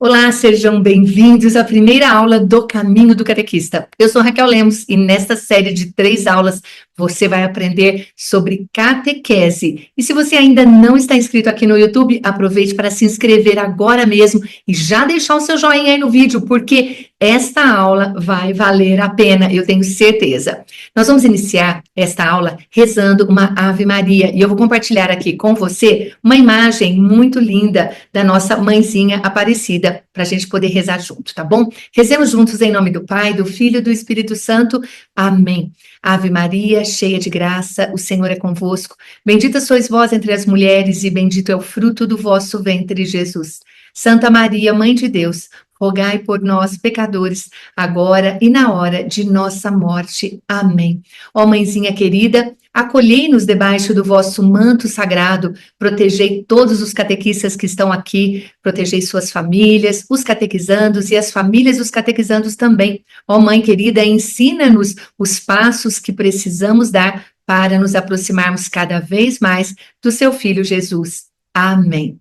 Olá, sejam bem-vindos à primeira aula do Caminho do Catequista. Eu sou Raquel Lemos e nesta série de 3 aulas você vai aprender sobre catequese. E se você ainda não está inscrito aqui no YouTube, aproveite para se inscrever agora mesmo e já deixar o seu joinha aí no vídeo, porque esta aula vai valer a pena, eu tenho certeza. Nós vamos iniciar esta aula rezando uma Ave Maria e eu vou compartilhar aqui com você uma imagem muito linda da nossa mãezinha Aparecida, para a gente poder rezar junto, tá bom? Rezemos juntos em nome do Pai, do Filho e do Espírito Santo. Amém. Ave Maria, cheia de graça, o Senhor é convosco. Bendita sois vós entre as mulheres e bendito é o fruto do vosso ventre, Jesus. Santa Maria, Mãe de Deus, rogai por nós, pecadores, agora e na hora de nossa morte. Amém. Ó mãezinha querida, acolhei-nos debaixo do vosso manto sagrado, protegei todos os catequistas que estão aqui, protegei suas famílias, os catequizandos e as famílias dos catequizandos também. Ó Mãe querida, ensina-nos os passos que precisamos dar para nos aproximarmos cada vez mais do seu Filho Jesus. Amém.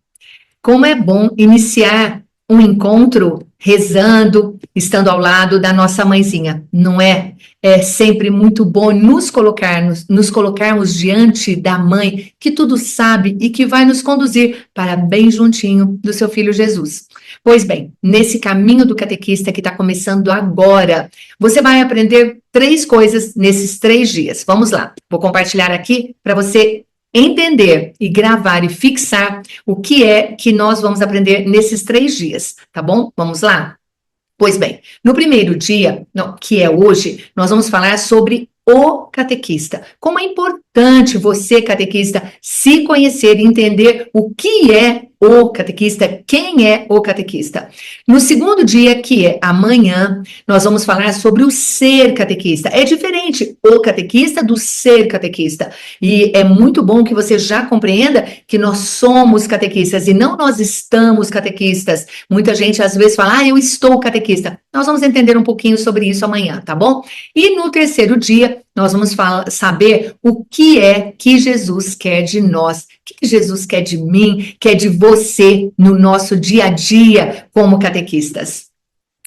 Como é bom iniciar um encontro rezando, estando ao lado da nossa mãezinha, não é? É sempre muito bom nos colocarmos diante da mãe que tudo sabe e que vai nos conduzir para bem juntinho do seu Filho Jesus. Pois bem, nesse caminho do catequista que está começando agora, você vai aprender 3 coisas nesses 3 dias. Vamos lá, vou compartilhar aqui para você entender e gravar e fixar o que é que nós vamos aprender nesses 3 dias, tá bom? Vamos lá? Pois bem, no primeiro dia, que é hoje, nós vamos falar sobre o catequista. Como é importante você, catequista, se conhecer e entender o que é o catequista, quem é o catequista. No segundo dia, que é amanhã, nós vamos falar sobre o ser catequista. É diferente o catequista do ser catequista. E é muito bom que você já compreenda que nós somos catequistas e não nós estamos catequistas. Muita gente às vezes fala, eu estou catequista. Nós vamos entender um pouquinho sobre isso amanhã, tá bom? E no terceiro dia, nós vamos saber o que é que Jesus quer de nós, o que Jesus quer de mim, quer de você no nosso dia a dia como catequistas.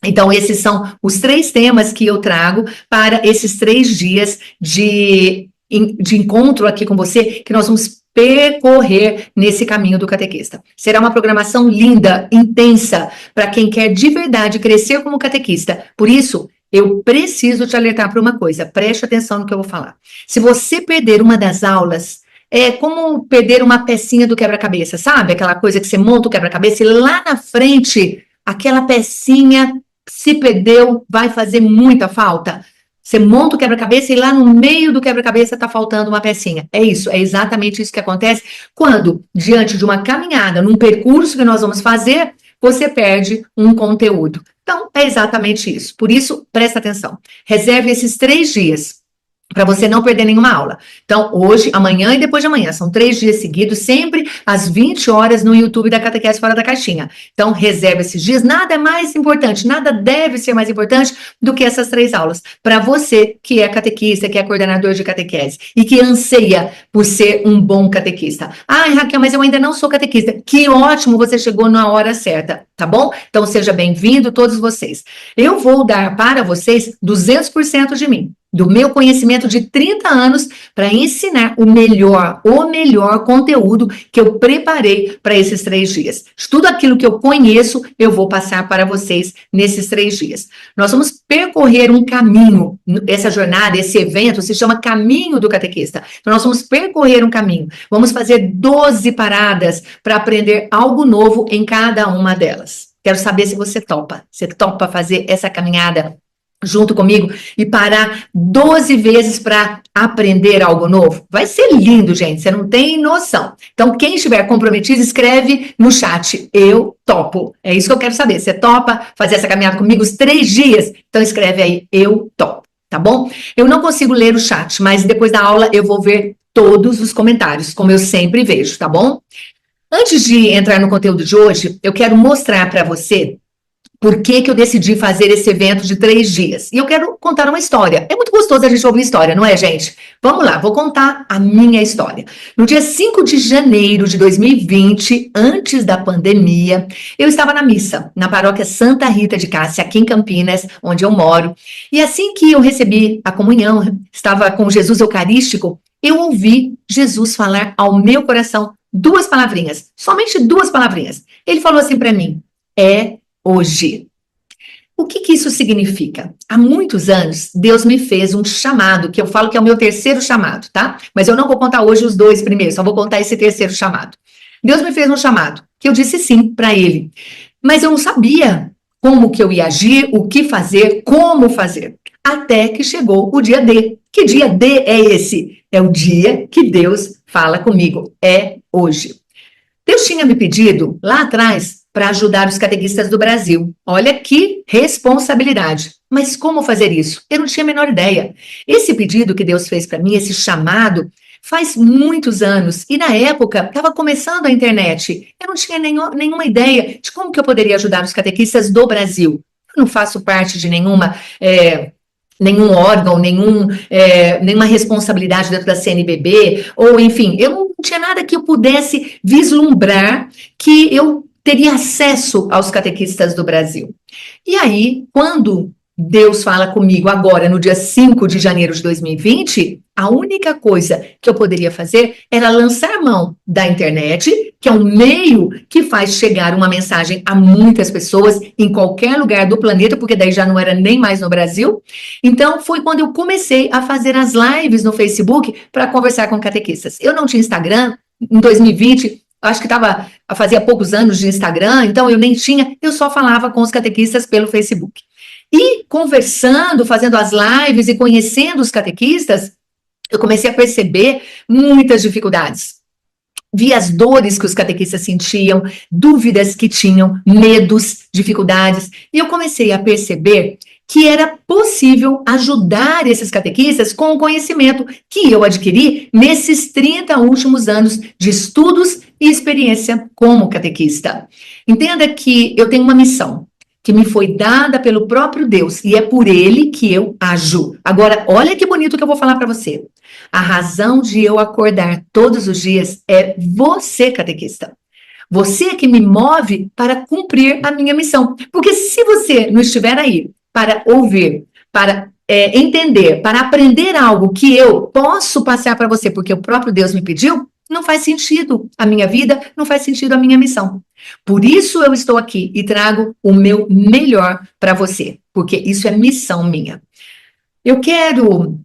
Então, esses são os 3 temas que eu trago para esses 3 dias de encontro aqui com você, que nós vamos percorrer nesse caminho do catequista. Será uma programação linda, intensa, para quem quer de verdade crescer como catequista. Por isso, eu preciso te alertar para uma coisa, preste atenção no que eu vou falar. Se você perder uma das aulas, é como perder uma pecinha do quebra-cabeça, sabe? Aquela coisa que você monta o quebra-cabeça e lá na frente, aquela pecinha se perdeu, vai fazer muita falta. Você monta o quebra-cabeça e lá no meio do quebra-cabeça está faltando uma pecinha. É isso, é exatamente isso que acontece quando, diante de uma caminhada, num percurso que nós vamos fazer, você perde um conteúdo. Então, é exatamente isso. Por isso, presta atenção. Reserve esses 3 dias para você não perder nenhuma aula. Então, hoje, amanhã e depois de amanhã. São 3 dias seguidos, sempre às 20 horas no YouTube da Catequese Fora da Caixinha. Então, reserve esses dias. Nada é mais importante, nada deve ser mais importante do que essas 3 aulas. Para você que é catequista, que é coordenador de catequese e que anseia por ser um bom catequista. Ai, Raquel, mas eu ainda não sou catequista. Que ótimo, você chegou na hora certa, tá bom? Então, seja bem-vindo, todos vocês. Eu vou dar para vocês 200% de mim, do meu conhecimento de 30 anos, para ensinar o melhor conteúdo que eu preparei para esses 3 dias. Tudo aquilo que eu conheço, eu vou passar para vocês nesses 3 dias. Nós vamos percorrer um caminho, essa jornada, esse evento se chama Caminho do Catequista. Então, nós vamos percorrer um caminho, vamos fazer 12 paradas para aprender algo novo em cada uma delas. Quero saber se você topa. Você topa fazer essa caminhada junto comigo e parar 12 vezes para aprender algo novo? Vai ser lindo, gente, você não tem noção. Então, quem estiver comprometido, escreve no chat, eu topo. É isso que eu quero saber, você topa fazer essa caminhada comigo os 3 dias? Então, escreve aí, eu topo, tá bom? Eu não consigo ler o chat, mas depois da aula eu vou ver todos os comentários, como eu sempre vejo, tá bom? Antes de entrar no conteúdo de hoje, eu quero mostrar para você Por que que eu decidi fazer esse evento de 3 dias? E eu quero contar uma história. É muito gostoso a gente ouvir história, não é, gente? Vamos lá, vou contar a minha história. No dia 5 de janeiro de 2020, antes da pandemia, eu estava na missa, na paróquia Santa Rita de Cássia, aqui em Campinas, onde eu moro. E assim que eu recebi a comunhão, estava com Jesus Eucarístico, eu ouvi Jesus falar ao meu coração 2 palavrinhas, somente 2 palavrinhas. Ele falou assim para mim: é hoje. O que que isso significa? Há muitos anos, Deus me fez um chamado, que eu falo que é o meu terceiro chamado, tá? Mas eu não vou contar hoje os 2 primeiros, só vou contar esse terceiro chamado. Deus me fez um chamado, que eu disse sim para ele. Mas eu não sabia como que eu ia agir, o que fazer, como fazer. Até que chegou o dia D. Que dia D é esse? É o dia que Deus fala comigo. É hoje. Deus tinha me pedido lá atrás para ajudar os catequistas do Brasil. Olha que responsabilidade. Mas como fazer isso? Eu não tinha a menor ideia. Esse pedido que Deus fez para mim, esse chamado, faz muitos anos. E na época, estava começando a internet. Eu não tinha nenhuma ideia de como que eu poderia ajudar os catequistas do Brasil. Eu não faço parte de nenhum órgão, nenhuma responsabilidade dentro da CNBB, ou enfim, eu não tinha nada que eu pudesse vislumbrar que eu teria acesso aos catequistas do Brasil. E aí, quando Deus fala comigo agora, no dia 5 de janeiro de 2020, a única coisa que eu poderia fazer era lançar mão da internet, que é um meio que faz chegar uma mensagem a muitas pessoas em qualquer lugar do planeta, porque daí já não era nem mais no Brasil. Então, foi quando eu comecei a fazer as lives no Facebook para conversar com catequistas. Eu não tinha Instagram, em 2020, acho que fazia poucos anos de Instagram, então eu nem tinha, eu só falava com os catequistas pelo Facebook. E conversando, fazendo as lives e conhecendo os catequistas, eu comecei a perceber muitas dificuldades. Vi as dores que os catequistas sentiam, dúvidas que tinham, medos, dificuldades, e eu comecei a perceber que era possível ajudar esses catequistas com o conhecimento que eu adquiri nesses 30 últimos anos de estudos e experiência como catequista. Entenda que eu tenho uma missão que me foi dada pelo próprio Deus, e é por ele que eu ajo. Agora, olha que bonito que eu vou falar para você. A razão de eu acordar todos os dias é você, catequista. Você é que me move para cumprir a minha missão. Porque se você não estiver aí para ouvir, para entender, para aprender algo que eu posso passar para você, porque o próprio Deus me pediu, não faz sentido a minha vida, não faz sentido a minha missão. Por isso eu estou aqui e trago o meu melhor para você, porque isso é missão minha. Eu quero,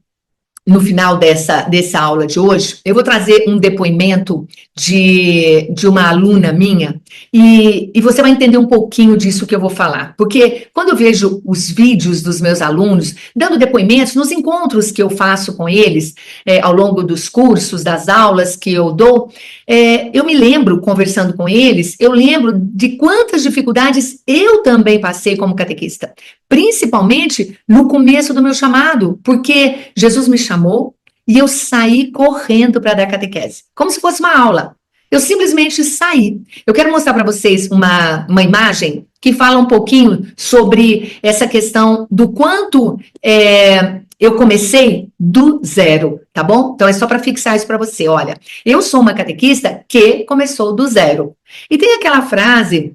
no final dessa aula de hoje, eu vou trazer um depoimento de uma aluna minha e você vai entender um pouquinho disso que eu vou falar. Porque quando eu vejo os vídeos dos meus alunos dando depoimentos nos encontros que eu faço com eles ao longo dos cursos, das aulas que eu dou, eu me lembro, conversando com eles, eu lembro de quantas dificuldades eu também passei como catequista. Principalmente no começo do meu chamado, porque Jesus me chamou e eu saí correndo para dar catequese, como se fosse uma aula. Eu simplesmente saí. Eu quero mostrar para vocês uma imagem que fala um pouquinho sobre essa questão do quanto eu comecei do zero, tá bom? Então é só para fixar isso para você. Olha, eu sou uma catequista que começou do zero. E tem aquela frase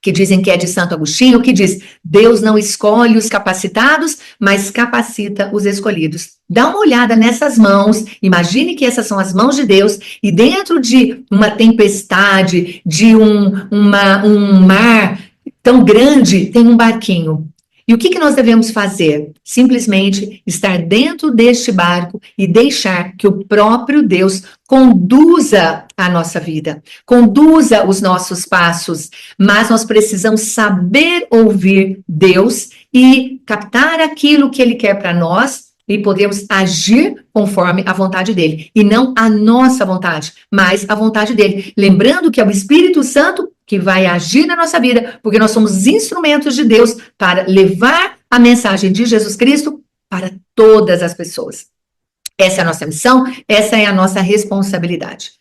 que dizem que é de Santo Agostinho, que diz: Deus não escolhe os capacitados, mas capacita os escolhidos. Dá uma olhada nessas mãos, imagine que essas são as mãos de Deus, e dentro de uma tempestade, de um mar tão grande, tem um barquinho. E o que nós devemos fazer? Simplesmente estar dentro deste barco e deixar que o próprio Deus conduza a nossa vida, conduza os nossos passos, mas nós precisamos saber ouvir Deus e captar aquilo que Ele quer para nós e podemos agir conforme a vontade dEle, e não a nossa vontade, mas a vontade dEle. Lembrando que é o Espírito Santo que vai agir na nossa vida, porque nós somos instrumentos de Deus para levar a mensagem de Jesus Cristo para todas as pessoas. Essa é a nossa missão, essa é a nossa responsabilidade.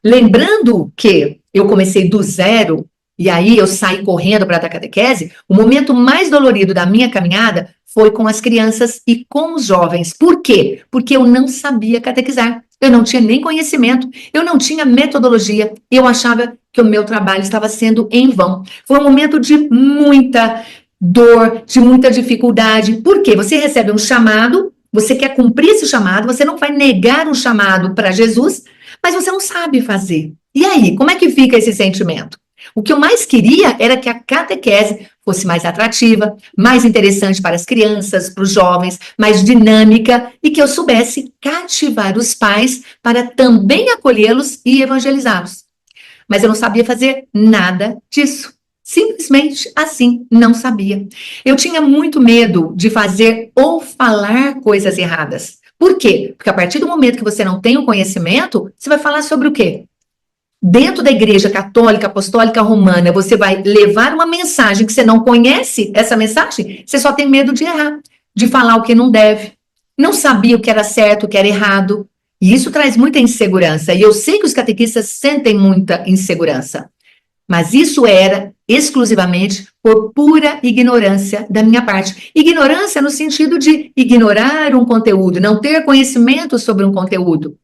Lembrando que eu comecei do zero, e aí eu saí correndo para dar catequese, o momento mais dolorido da minha caminhada foi com as crianças e com os jovens. Por quê? Porque eu não sabia catequizar. Eu não tinha nem conhecimento, eu não tinha metodologia, eu achava que o meu trabalho estava sendo em vão. Foi um momento de muita dor, de muita dificuldade. Por quê? Você recebe um chamado, você quer cumprir esse chamado, você não vai negar um chamado para Jesus, mas você não sabe fazer. E aí, como é que fica esse sentimento? O que eu mais queria era que a catequese fosse mais atrativa, mais interessante para as crianças, para os jovens, mais dinâmica e que eu soubesse cativar os pais para também acolhê-los e evangelizá-los. Mas eu não sabia fazer nada disso. Simplesmente assim, não sabia. Eu tinha muito medo de fazer ou falar coisas erradas. Por quê? Porque a partir do momento que você não tem o conhecimento, você vai falar sobre o quê? Dentro da Igreja Católica Apostólica Romana, você vai levar uma mensagem que você não conhece, essa mensagem, você só tem medo de errar, de falar o que não deve. Não sabia o que era certo, o que era errado. E isso traz muita insegurança. E eu sei que os catequistas sentem muita insegurança. Mas isso era exclusivamente por pura ignorância da minha parte. Ignorância no sentido de ignorar um conteúdo, não ter conhecimento sobre um conteúdo.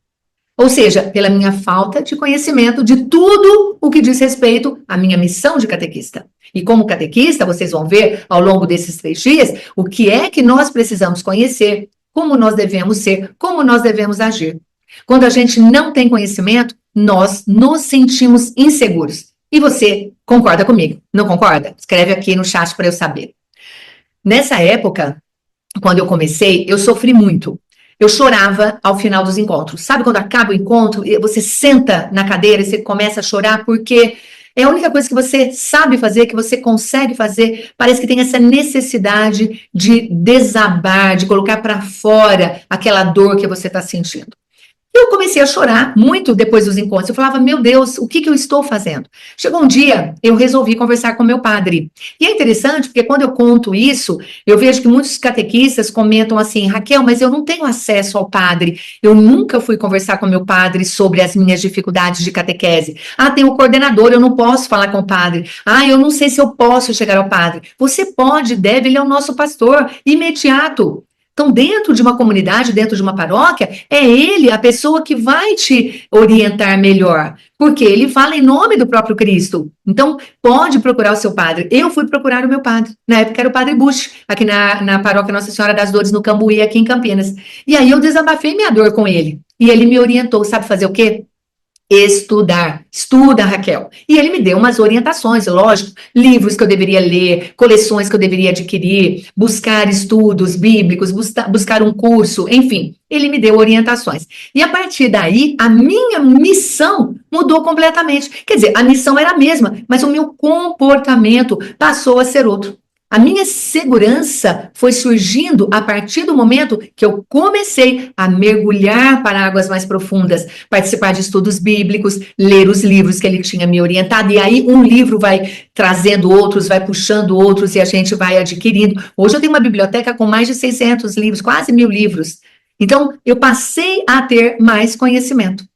Ou seja, pela minha falta de conhecimento de tudo o que diz respeito à minha missão de catequista. E como catequista, vocês vão ver ao longo desses 3 dias o que é que nós precisamos conhecer, como nós devemos ser, como nós devemos agir. Quando a gente não tem conhecimento, nós nos sentimos inseguros. E você concorda comigo? Não concorda? Escreve aqui no chat para eu saber. Nessa época, quando eu comecei, eu sofri muito. Eu chorava ao final dos encontros. Sabe quando acaba o encontro, você senta na cadeira e você começa a chorar porque é a única coisa que você sabe fazer, que você consegue fazer. Parece que tem essa necessidade de desabar, de colocar para fora aquela dor que você está sentindo. Eu comecei a chorar muito depois dos encontros. Eu falava, meu Deus, o que eu estou fazendo? Chegou um dia, eu resolvi conversar com meu padre. E é interessante, porque quando eu conto isso, eu vejo que muitos catequistas comentam assim, Raquel, mas eu não tenho acesso ao padre. Eu nunca fui conversar com meu padre sobre as minhas dificuldades de catequese. Ah, tem o coordenador, eu não posso falar com o padre. Ah, eu não sei se eu posso chegar ao padre. Você pode, deve, ele é o nosso pastor imediato. Então, dentro de uma comunidade, dentro de uma paróquia, é ele a pessoa que vai te orientar melhor, porque ele fala em nome do próprio Cristo. Então, pode procurar o seu padre. Eu fui procurar o meu padre. Na época era o padre Bush, aqui na paróquia Nossa Senhora das Dores, no Cambuí, aqui em Campinas. E aí eu desabafei minha dor com ele. E ele me orientou, sabe fazer o quê? Estudar. Estuda, Raquel. E ele me deu umas orientações, lógico, livros que eu deveria ler, coleções que eu deveria adquirir, buscar estudos bíblicos, buscar um curso, enfim. Ele me deu orientações. E a partir daí, a minha missão mudou completamente. Quer dizer, a missão era a mesma, mas o meu comportamento passou a ser outro. A minha segurança foi surgindo a partir do momento que eu comecei a mergulhar para águas mais profundas, participar de estudos bíblicos, ler os livros que ele tinha me orientado, e aí um livro vai trazendo outros, vai puxando outros, e a gente vai adquirindo. Hoje eu tenho uma biblioteca com mais de 600 livros, quase 1000 livros. Então, eu passei a ter mais conhecimento.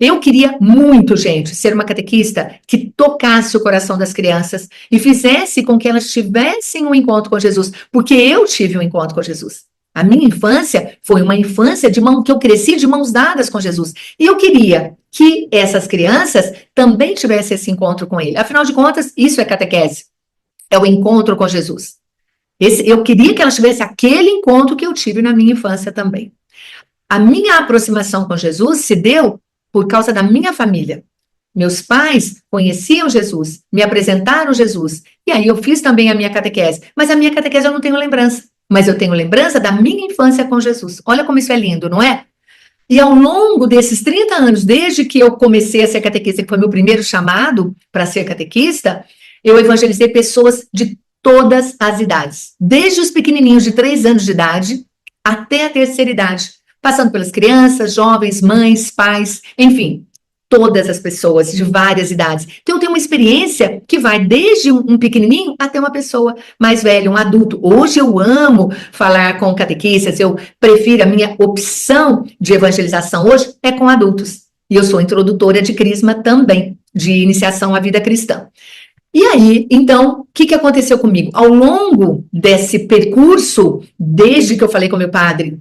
Eu queria muito, gente, ser uma catequista que tocasse o coração das crianças e fizesse com que elas tivessem um encontro com Jesus, porque eu tive um encontro com Jesus. A minha infância foi uma infância que eu cresci de mãos dadas com Jesus. E eu queria que essas crianças também tivessem esse encontro com ele. Afinal de contas, isso é catequese. É o encontro com Jesus. Eu queria que elas tivessem aquele encontro que eu tive na minha infância também. A minha aproximação com Jesus se deu por causa da minha família. Meus pais conheciam Jesus, me apresentaram Jesus, e aí eu fiz também a minha catequese. Mas a minha catequese eu não tenho lembrança, mas eu tenho lembrança da minha infância com Jesus. Olha como isso é lindo, não é? E ao longo desses 30 anos, desde que eu comecei a ser catequista, que foi meu primeiro chamado para ser catequista, eu evangelizei pessoas de todas as idades, desde os pequenininhos de 3 anos de idade até a terceira idade, passando pelas crianças, jovens, mães, pais, enfim, todas as pessoas de várias idades. Então, eu tenho uma experiência que vai desde um pequenininho até uma pessoa mais velha, um adulto. Hoje eu amo falar com catequistas, eu prefiro, a minha opção de evangelização hoje é com adultos. E eu sou introdutora de Crisma também, de iniciação à vida cristã. E aí, então, o que aconteceu comigo? Ao longo desse percurso, desde que eu falei com meu padre,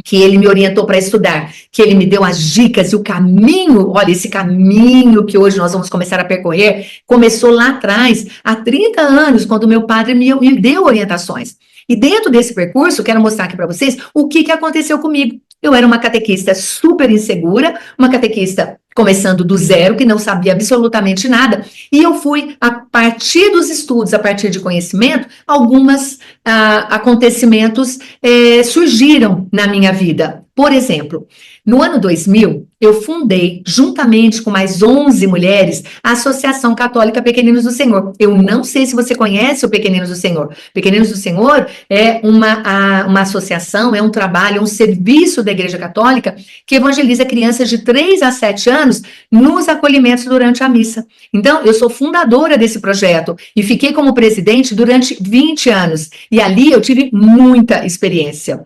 que ele me orientou para estudar, que ele me deu as dicas e o caminho, olha, esse caminho que hoje nós vamos começar a percorrer, começou lá atrás, há 30 anos, quando meu padre me deu orientações. E dentro desse percurso, quero mostrar aqui para vocês o que aconteceu comigo. Eu era uma catequista super insegura, uma catequista começando do zero, que não sabia absolutamente nada, e eu fui, a partir dos estudos, a partir de conhecimento, alguns acontecimentos surgiram na minha vida. Por exemplo, no ano 2000, eu fundei, juntamente com mais 11 mulheres, a Associação Católica Pequeninos do Senhor. Eu não sei se você conhece o Pequeninos do Senhor. Pequeninos do Senhor é uma associação, é um trabalho, é um serviço da Igreja Católica que evangeliza crianças de 3 a 7 anos nos acolhimentos durante a missa. Então, eu sou fundadora desse projeto e fiquei como presidente durante 20 anos. E ali eu tive muita experiência.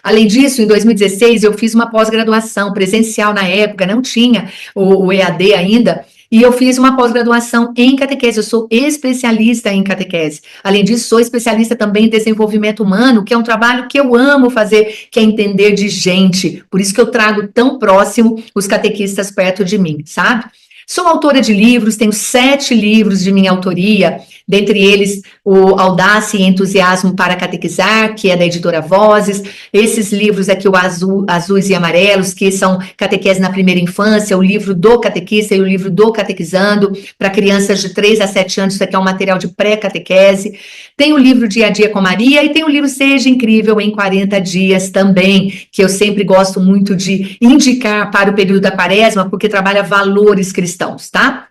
Além disso, em 2016, eu fiz uma pós-graduação presencial na época, não tinha o EAD ainda, e eu fiz uma pós-graduação em catequese, eu sou especialista em catequese. Além disso, sou especialista também em desenvolvimento humano, que é um trabalho que eu amo fazer, que é entender de gente. Por isso que eu trago tão próximo os catequistas perto de mim, sabe? Sou autora de livros, tenho 7 livros de minha autoria, dentre eles o Audácia e Entusiasmo para Catequizar, que é da editora Vozes, esses livros aqui, o Azuis e Amarelos, que são Catequese na Primeira Infância, o livro do Catequista e o livro do Catequizando, para crianças de 3 a 7 anos, isso aqui é um material de pré-catequese. Tem o livro Dia a Dia com Maria e tem o livro Seja Incrível em 40 Dias também, que eu sempre gosto muito de indicar para o período da Quaresma, porque trabalha valores cristãos, tá?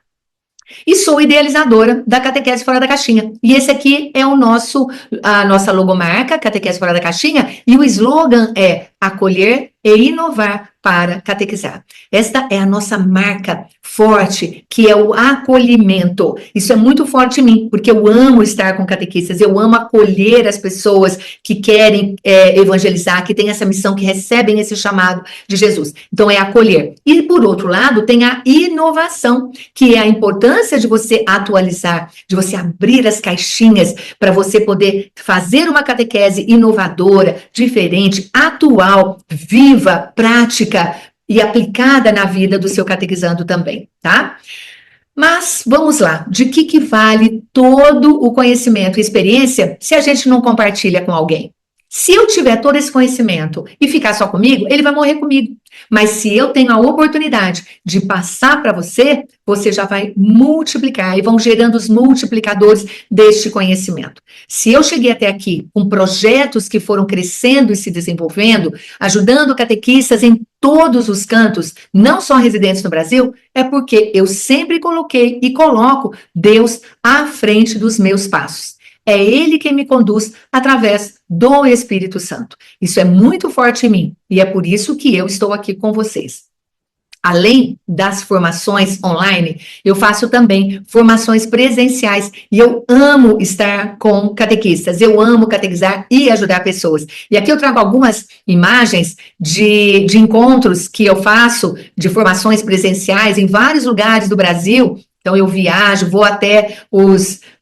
E sou idealizadora da Catequese Fora da Caixinha. E esse aqui é a nossa logomarca, Catequese Fora da Caixinha, e o slogan é acolher e inovar para catequizar. Esta é a nossa marca forte, que é o acolhimento. Isso é muito forte em mim, porque eu amo estar com catequistas, eu amo acolher as pessoas que querem evangelizar, que têm essa missão, que recebem esse chamado de Jesus. Então, é acolher. E, por outro lado, tem a inovação, que é a importância de você atualizar, de você abrir as caixinhas para você poder fazer uma catequese inovadora, diferente, atual, viva, prática e aplicada na vida do seu catequizando também, tá? Mas, vamos lá, de que vale todo o conhecimento e experiência se a gente não compartilha com alguém? Se eu tiver todo esse conhecimento e ficar só comigo, ele vai morrer comigo. Mas se eu tenho a oportunidade de passar para você, você já vai multiplicar e vão gerando os multiplicadores deste conhecimento. Se eu cheguei até aqui com projetos que foram crescendo e se desenvolvendo, ajudando catequistas em todos os cantos, não só residentes no Brasil, é porque eu sempre coloquei e coloco Deus à frente dos meus passos. É Ele quem me conduz através do Espírito Santo. Isso é muito forte em mim e é por isso que eu estou aqui com vocês. Além das formações online, eu faço também formações presenciais e eu amo estar com catequistas, eu amo catequizar e ajudar pessoas. E aqui eu trago algumas imagens de encontros que eu faço, de formações presenciais em vários lugares do Brasil. Então, eu viajo, vou até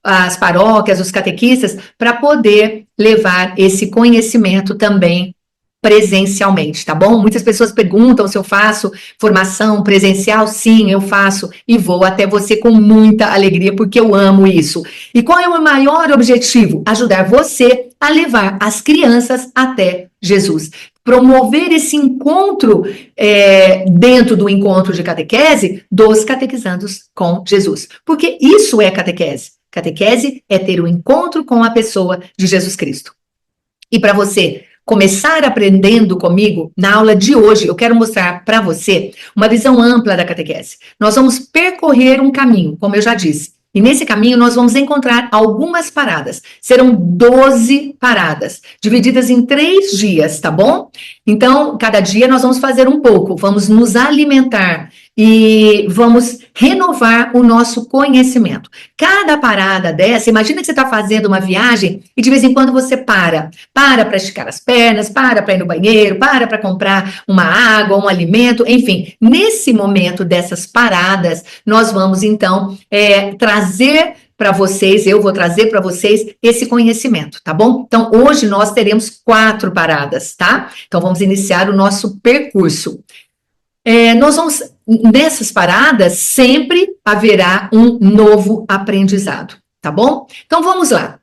as paróquias, os catequistas, para poder levar esse conhecimento também presencialmente, tá bom? Muitas pessoas perguntam se eu faço formação presencial. Sim, eu faço e vou até você com muita alegria, porque eu amo isso. E qual é o maior objetivo? Ajudar você a levar as crianças até Jesus. Promover esse encontro dentro do encontro de catequese dos catequizandos com Jesus. Porque isso é catequese. Catequese é ter um encontro com a pessoa de Jesus Cristo. E para você começar aprendendo comigo, na aula de hoje, eu quero mostrar para você uma visão ampla da catequese. Nós vamos percorrer um caminho, como eu já disse. E nesse caminho nós vamos encontrar algumas paradas. Serão 12 paradas, divididas em 3 dias, tá bom? Então, cada dia nós vamos fazer um pouco, vamos nos alimentar e vamos renovar o nosso conhecimento. Cada parada dessa, imagina que você está fazendo uma viagem e de vez em quando você para esticar as pernas, para ir no banheiro, para comprar uma água, um alimento, enfim. Nesse momento dessas paradas, nós vamos então trazer para vocês, eu vou trazer para vocês esse conhecimento, tá bom? Então, hoje nós teremos 4 paradas, tá? Então, vamos iniciar o nosso percurso. Nós vamos, nessas paradas, sempre haverá um novo aprendizado, tá bom? Então, vamos lá.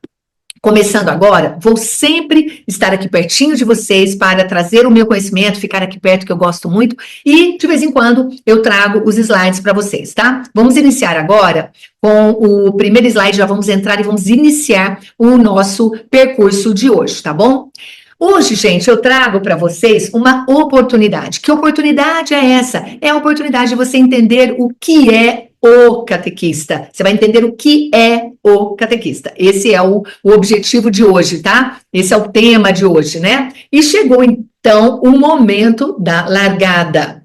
Começando agora, vou sempre estar aqui pertinho de vocês para trazer o meu conhecimento, ficar aqui perto, que eu gosto muito, e de vez em quando eu trago os slides para vocês, tá? Vamos iniciar agora com o primeiro slide, já vamos entrar e vamos iniciar o nosso percurso de hoje, tá bom? Hoje, gente, eu trago para vocês uma oportunidade. Que oportunidade é essa? É a oportunidade de você entender o que é o catequista. Você vai entender o que é o catequista. Esse é o objetivo de hoje, tá? Esse é o tema de hoje, né? E chegou, então, o momento da largada.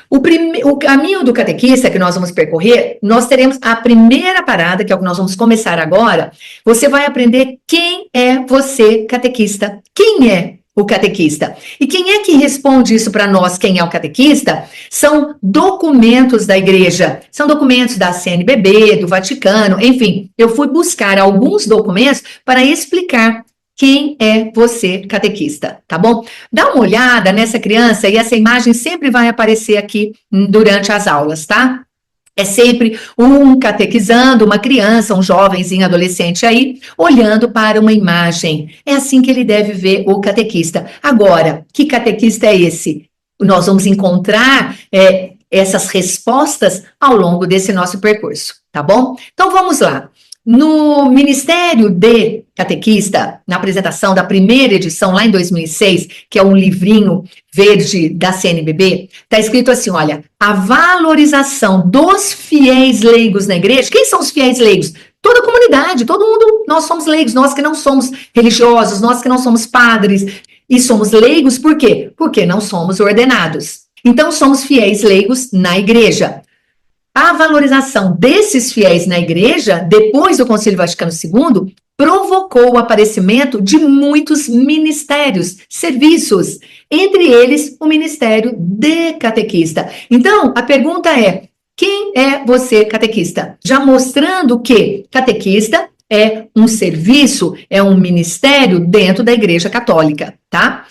O caminho do catequista que nós vamos percorrer, nós teremos a primeira parada, que é o que nós vamos começar agora. Você vai aprender quem é você, catequista. Quem é o catequista? E quem é que responde isso para nós, quem é o catequista? São documentos da igreja, são documentos da CNBB, do Vaticano, enfim. Eu fui buscar alguns documentos para explicar quem é você, catequista, tá bom? Dá uma olhada nessa criança e essa imagem sempre vai aparecer aqui durante as aulas, tá? É sempre um catequizando, uma criança, um jovenzinho, adolescente aí, olhando para uma imagem. É assim que ele deve ver o catequista. Agora, que catequista é esse? Nós vamos encontrar essas respostas ao longo desse nosso percurso, tá bom? Então, vamos lá. No Ministério de Catequista, na apresentação da primeira edição, lá em 2006, que é um livrinho verde da CNBB, está escrito assim, olha, a valorização dos fiéis leigos na igreja. Quem são os fiéis leigos? Toda a comunidade, todo mundo, nós somos leigos, nós que não somos religiosos, nós que não somos padres, e somos leigos por quê? Porque não somos ordenados. Então, somos fiéis leigos na igreja. A valorização desses fiéis na igreja, depois do Concílio Vaticano II, provocou o aparecimento de muitos ministérios, serviços, entre eles o Ministério de Catequista. Então, a pergunta é, quem é você, catequista? Já mostrando que catequista é um serviço, é um ministério dentro da Igreja Católica, tá?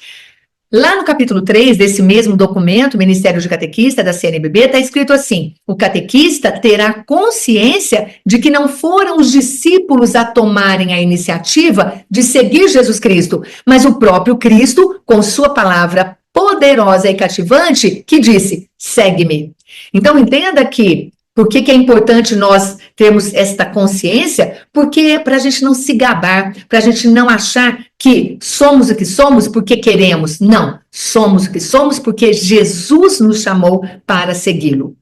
Lá no capítulo 3 desse mesmo documento, Ministério de Catequista, da CNBB, está escrito assim, o catequista terá consciência de que não foram os discípulos a tomarem a iniciativa de seguir Jesus Cristo, mas o próprio Cristo, com sua palavra poderosa e cativante, que disse, segue-me. Então, entenda que por que é importante nós termos esta consciência? Porque é para a gente não se gabar, para a gente não achar que somos o que somos porque queremos. Não, somos o que somos porque Jesus nos chamou para segui-lo.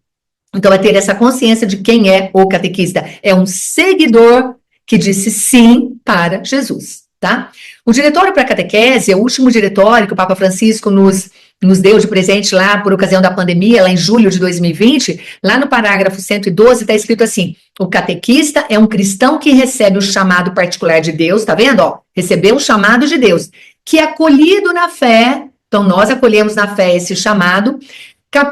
Então, é ter essa consciência de quem é o catequista. É um seguidor que disse sim para Jesus, tá? O diretório para a catequese é o último diretório que o Papa Francisco nos deu de presente lá por ocasião da pandemia, lá em julho de 2020, lá no parágrafo 112 está escrito assim, o catequista é um cristão que recebe o chamado particular de Deus, tá vendo? Ó, recebeu o chamado de Deus, que é acolhido na fé, então nós acolhemos na fé esse chamado,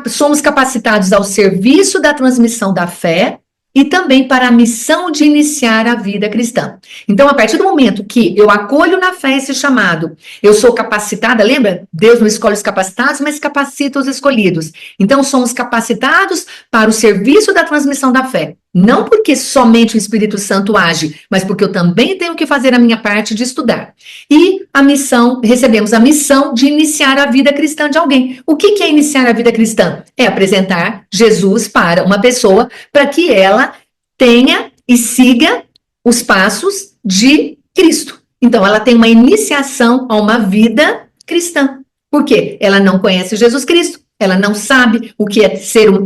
somos capacitados ao serviço da transmissão da fé, e também para a missão de iniciar a vida cristã. Então, a partir do momento que eu acolho na fé esse chamado, eu sou capacitada, lembra? Deus não escolhe os capacitados, mas capacita os escolhidos. Então, somos capacitados para o serviço da transmissão da fé. Não porque somente o Espírito Santo age, mas porque eu também tenho que fazer a minha parte de estudar. E a missão, recebemos a missão de iniciar a vida cristã de alguém. O que é iniciar a vida cristã? É apresentar Jesus para uma pessoa, para que ela tenha e siga os passos de Cristo. Então, ela tem uma iniciação a uma vida cristã. Por quê? Ela não conhece Jesus Cristo, ela não sabe o que é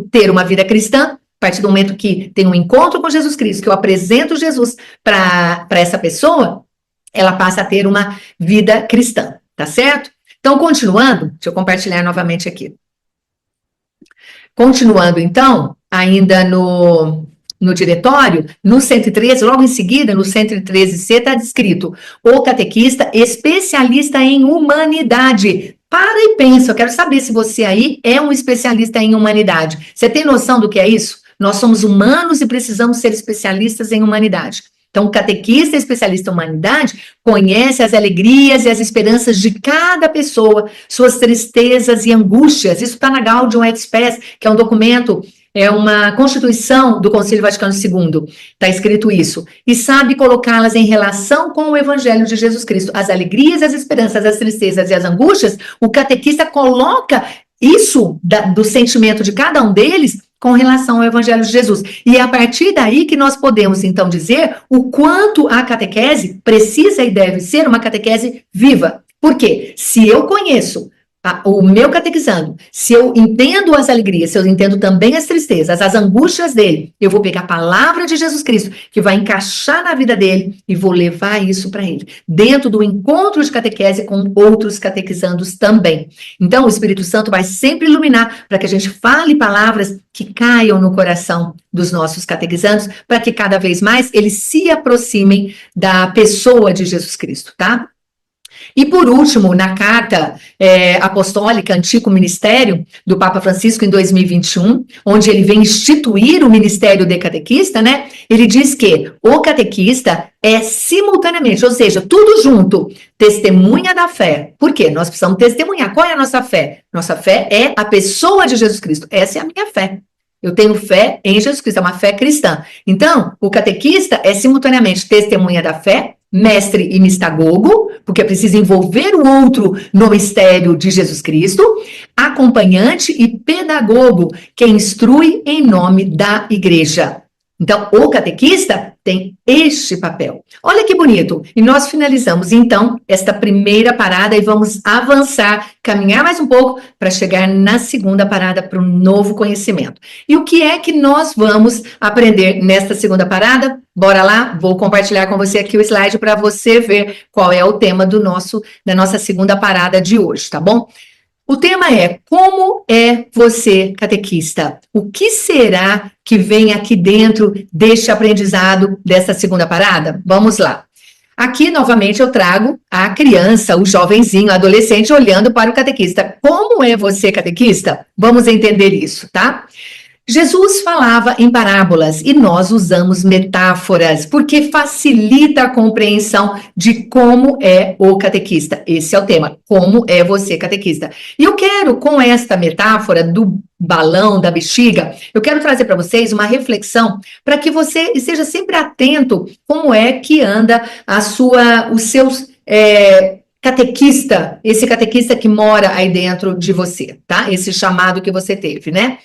ter uma vida cristã. A partir do momento que tem um encontro com Jesus Cristo, que eu apresento Jesus para essa pessoa, ela passa a ter uma vida cristã, tá certo? Então, continuando, deixa eu compartilhar novamente aqui. Continuando, então, ainda no diretório, no 113, logo em seguida, no 113C, está descrito o catequista especialista em humanidade. Para e pensa, eu quero saber se você aí é um especialista em humanidade. Você tem noção do que é isso? Nós somos humanos e precisamos ser especialistas em humanidade. Então, o catequista especialista em humanidade conhece as alegrias e as esperanças de cada pessoa, suas tristezas e angústias. Isso está na Gaudium et Spes, que é um documento, é uma constituição do Concílio Vaticano II. Está escrito isso. E sabe colocá-las em relação com o Evangelho de Jesus Cristo. As alegrias, as esperanças, as tristezas e as angústias, o catequista coloca isso do sentimento de cada um deles com relação ao Evangelho de Jesus. E é a partir daí que nós podemos, então, dizer o quanto a catequese precisa e deve ser uma catequese viva. Por quê? Se eu conheço o meu catequizando, se eu entendo as alegrias, se eu entendo também as tristezas, as angústias dele, eu vou pegar a palavra de Jesus Cristo, que vai encaixar na vida dele, e vou levar isso para ele, dentro do encontro de catequese com outros catequizandos também. Então, o Espírito Santo vai sempre iluminar para que a gente fale palavras que caiam no coração dos nossos catequizandos, para que cada vez mais eles se aproximem da pessoa de Jesus Cristo, tá? E por último, na carta apostólica Antigo Ministério do Papa Francisco em 2021, onde ele vem instituir o ministério de catequista, né? Ele diz que o catequista é simultaneamente, ou seja, tudo junto, testemunha da fé. Por quê? Nós precisamos testemunhar. Qual é a nossa fé? Nossa fé é a pessoa de Jesus Cristo. Essa é a minha fé. Eu tenho fé em Jesus Cristo, é uma fé cristã. Então, o catequista é simultaneamente testemunha da fé, mestre e mistagogo, porque precisa envolver o outro no mistério de Jesus Cristo, acompanhante e pedagogo, que instrui em nome da igreja. Então, o catequista tem este papel. Olha que bonito. E nós finalizamos, então, esta primeira parada e vamos avançar, caminhar mais um pouco para chegar na segunda parada para um novo conhecimento. E o que é que nós vamos aprender nesta segunda parada? Bora lá? Vou compartilhar com você aqui o slide para você ver qual é o tema da nossa segunda parada de hoje, tá bom? O tema é: como é você, catequista? O que será que vem aqui dentro deste aprendizado dessa segunda parada? Vamos lá. Aqui, novamente, eu trago a criança, o jovenzinho, o adolescente, olhando para o catequista. Como é você, catequista? Vamos entender isso, tá? Jesus falava em parábolas e nós usamos metáforas, porque facilita a compreensão de como é o catequista. Esse é o tema, como é você, catequista. E eu quero, com esta metáfora do balão, da bexiga, eu quero trazer para vocês uma reflexão para que você esteja sempre atento como é que anda os seus catequista, esse catequista que mora aí dentro de você, tá? Esse chamado que você teve, né?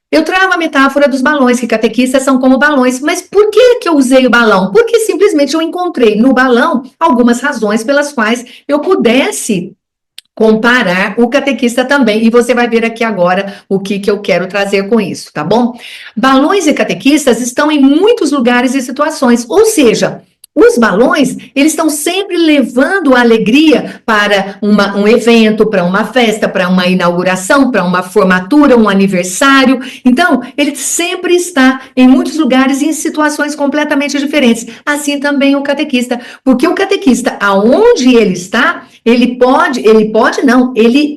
Eu trago a metáfora dos balões, que catequistas são como balões. Mas por que eu usei o balão? Porque simplesmente eu encontrei no balão algumas razões pelas quais eu pudesse comparar o catequista também. E você vai ver aqui agora o que eu quero trazer com isso, tá bom? Balões e catequistas estão em muitos lugares e situações, ou seja, os balões, eles estão sempre levando a alegria para um evento, para uma festa, para uma inauguração, para uma formatura, um aniversário. Então, ele sempre está em muitos lugares e em situações completamente diferentes. Assim também o catequista. Porque o catequista, aonde ele está, ele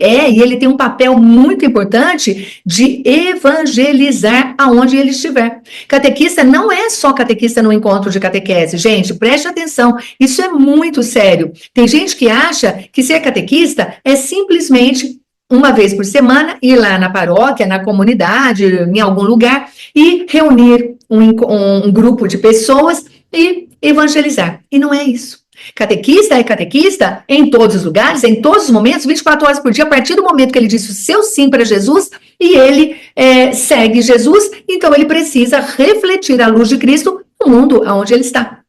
é, e ele tem um papel muito importante de evangelizar aonde ele estiver. Catequista não é só catequista no encontro de catequese, gente, preste atenção, isso é muito sério. Tem gente que acha que ser catequista é simplesmente uma vez por semana ir lá na paróquia, na comunidade, em algum lugar e reunir um grupo de pessoas e evangelizar. E não é isso. Catequista é catequista em todos os lugares, em todos os momentos, 24 horas por dia, a partir do momento que ele disse o seu sim para Jesus e ele segue Jesus, então ele precisa refletir a luz de Cristo no mundo onde ele está.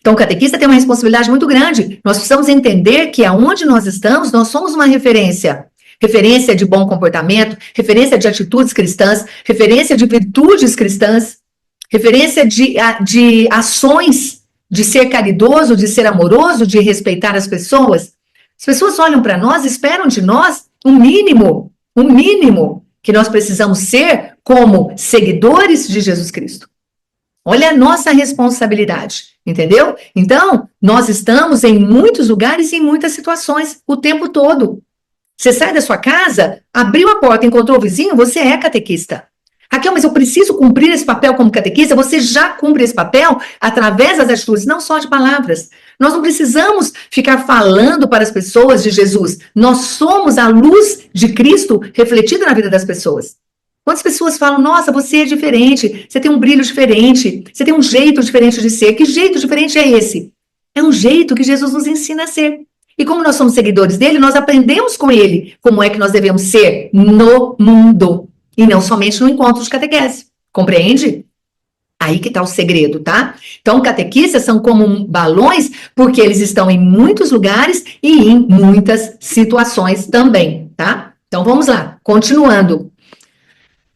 Então o catequista tem uma responsabilidade muito grande. Nós precisamos entender que aonde nós estamos, nós somos uma referência. Referência de bom comportamento, referência de atitudes cristãs, referência de virtudes cristãs, referência de ações, de ser caridoso, de ser amoroso, de respeitar as pessoas. As pessoas olham para nós, esperam de nós um mínimo que nós precisamos ser como seguidores de Jesus Cristo. Olha a nossa responsabilidade, entendeu? Então, nós estamos em muitos lugares e em muitas situações, o tempo todo. Você sai da sua casa, abriu a porta, encontrou o vizinho, você é catequista. Raquel, mas eu preciso cumprir esse papel como catequista? Você já cumpre esse papel através das atitudes, não só de palavras. Nós não precisamos ficar falando para as pessoas de Jesus. Nós somos a luz de Cristo refletida na vida das pessoas. Quantas pessoas falam, nossa, você é diferente, você tem um brilho diferente, você tem um jeito diferente de ser. Que jeito diferente é esse? É um jeito que Jesus nos ensina a ser. E como nós somos seguidores dele, nós aprendemos com ele como é que nós devemos ser no mundo. E não somente no encontro de catequese. Compreende? Aí que está o segredo, tá? Então, catequistas são como balões, porque eles estão em muitos lugares e em muitas situações também, tá? Então, vamos lá, continuando.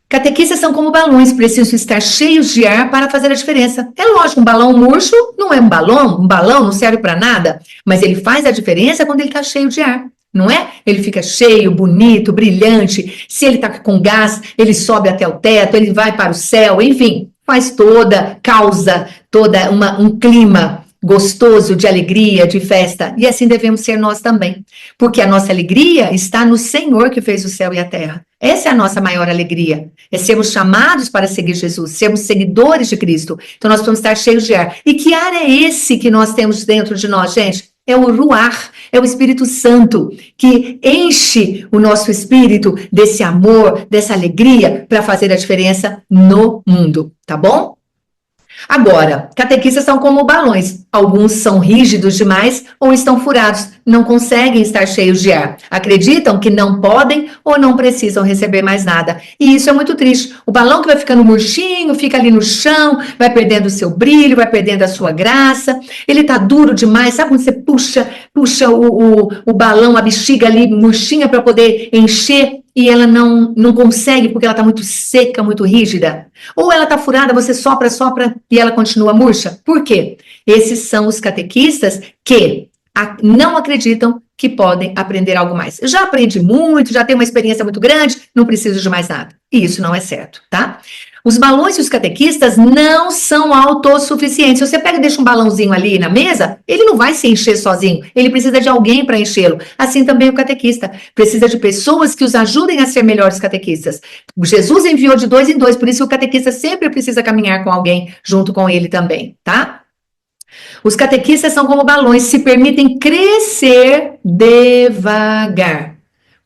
Catequistas são como balões, precisam estar cheios de ar para fazer a diferença. É lógico, um balão murcho não é um balão não serve para nada, mas ele faz a diferença quando ele está cheio de ar. Não é? Ele fica cheio, bonito, brilhante. Se ele está com gás, ele sobe até o teto, ele vai para o céu, enfim, causa um clima gostoso de alegria, de festa. E assim devemos ser nós também. Porque a nossa alegria está no Senhor que fez o céu e a terra. Essa é a nossa maior alegria. É sermos chamados para seguir Jesus, sermos seguidores de Cristo. Então nós precisamos estar cheios de ar. E que ar é esse que nós temos dentro de nós, gente? É o Ruach, é o Espírito Santo, que enche o nosso espírito desse amor, dessa alegria, para fazer a diferença no mundo, tá bom? Agora, catequistas são como balões. Alguns são rígidos demais ou estão furados, não conseguem estar cheios de ar. Acreditam que não podem ou não precisam receber mais nada. E isso é muito triste. O balão que vai ficando murchinho, fica ali no chão, vai perdendo o seu brilho, vai perdendo a sua graça. Ele tá duro demais. Sabe quando você puxa o balão, a bexiga ali murchinha para poder encher? E ela não consegue porque ela está muito seca, muito rígida. Ou ela está furada, você sopra e ela continua murcha. Por quê? Esses são os catequistas que não acreditam que podem aprender algo mais. Eu já aprendi muito, já tenho uma experiência muito grande, não preciso de mais nada. E isso não é certo, tá? Os balões e os catequistas não são autossuficientes. Se você pega e deixa um balãozinho ali na mesa, ele não vai se encher sozinho. Ele precisa de alguém para enchê-lo. Assim também o catequista. Precisa de pessoas que os ajudem a ser melhores catequistas. Jesus enviou de 2 em 2, por isso o catequista sempre precisa caminhar com alguém junto com ele também, tá? Os catequistas são como balões, se permitem crescer devagar.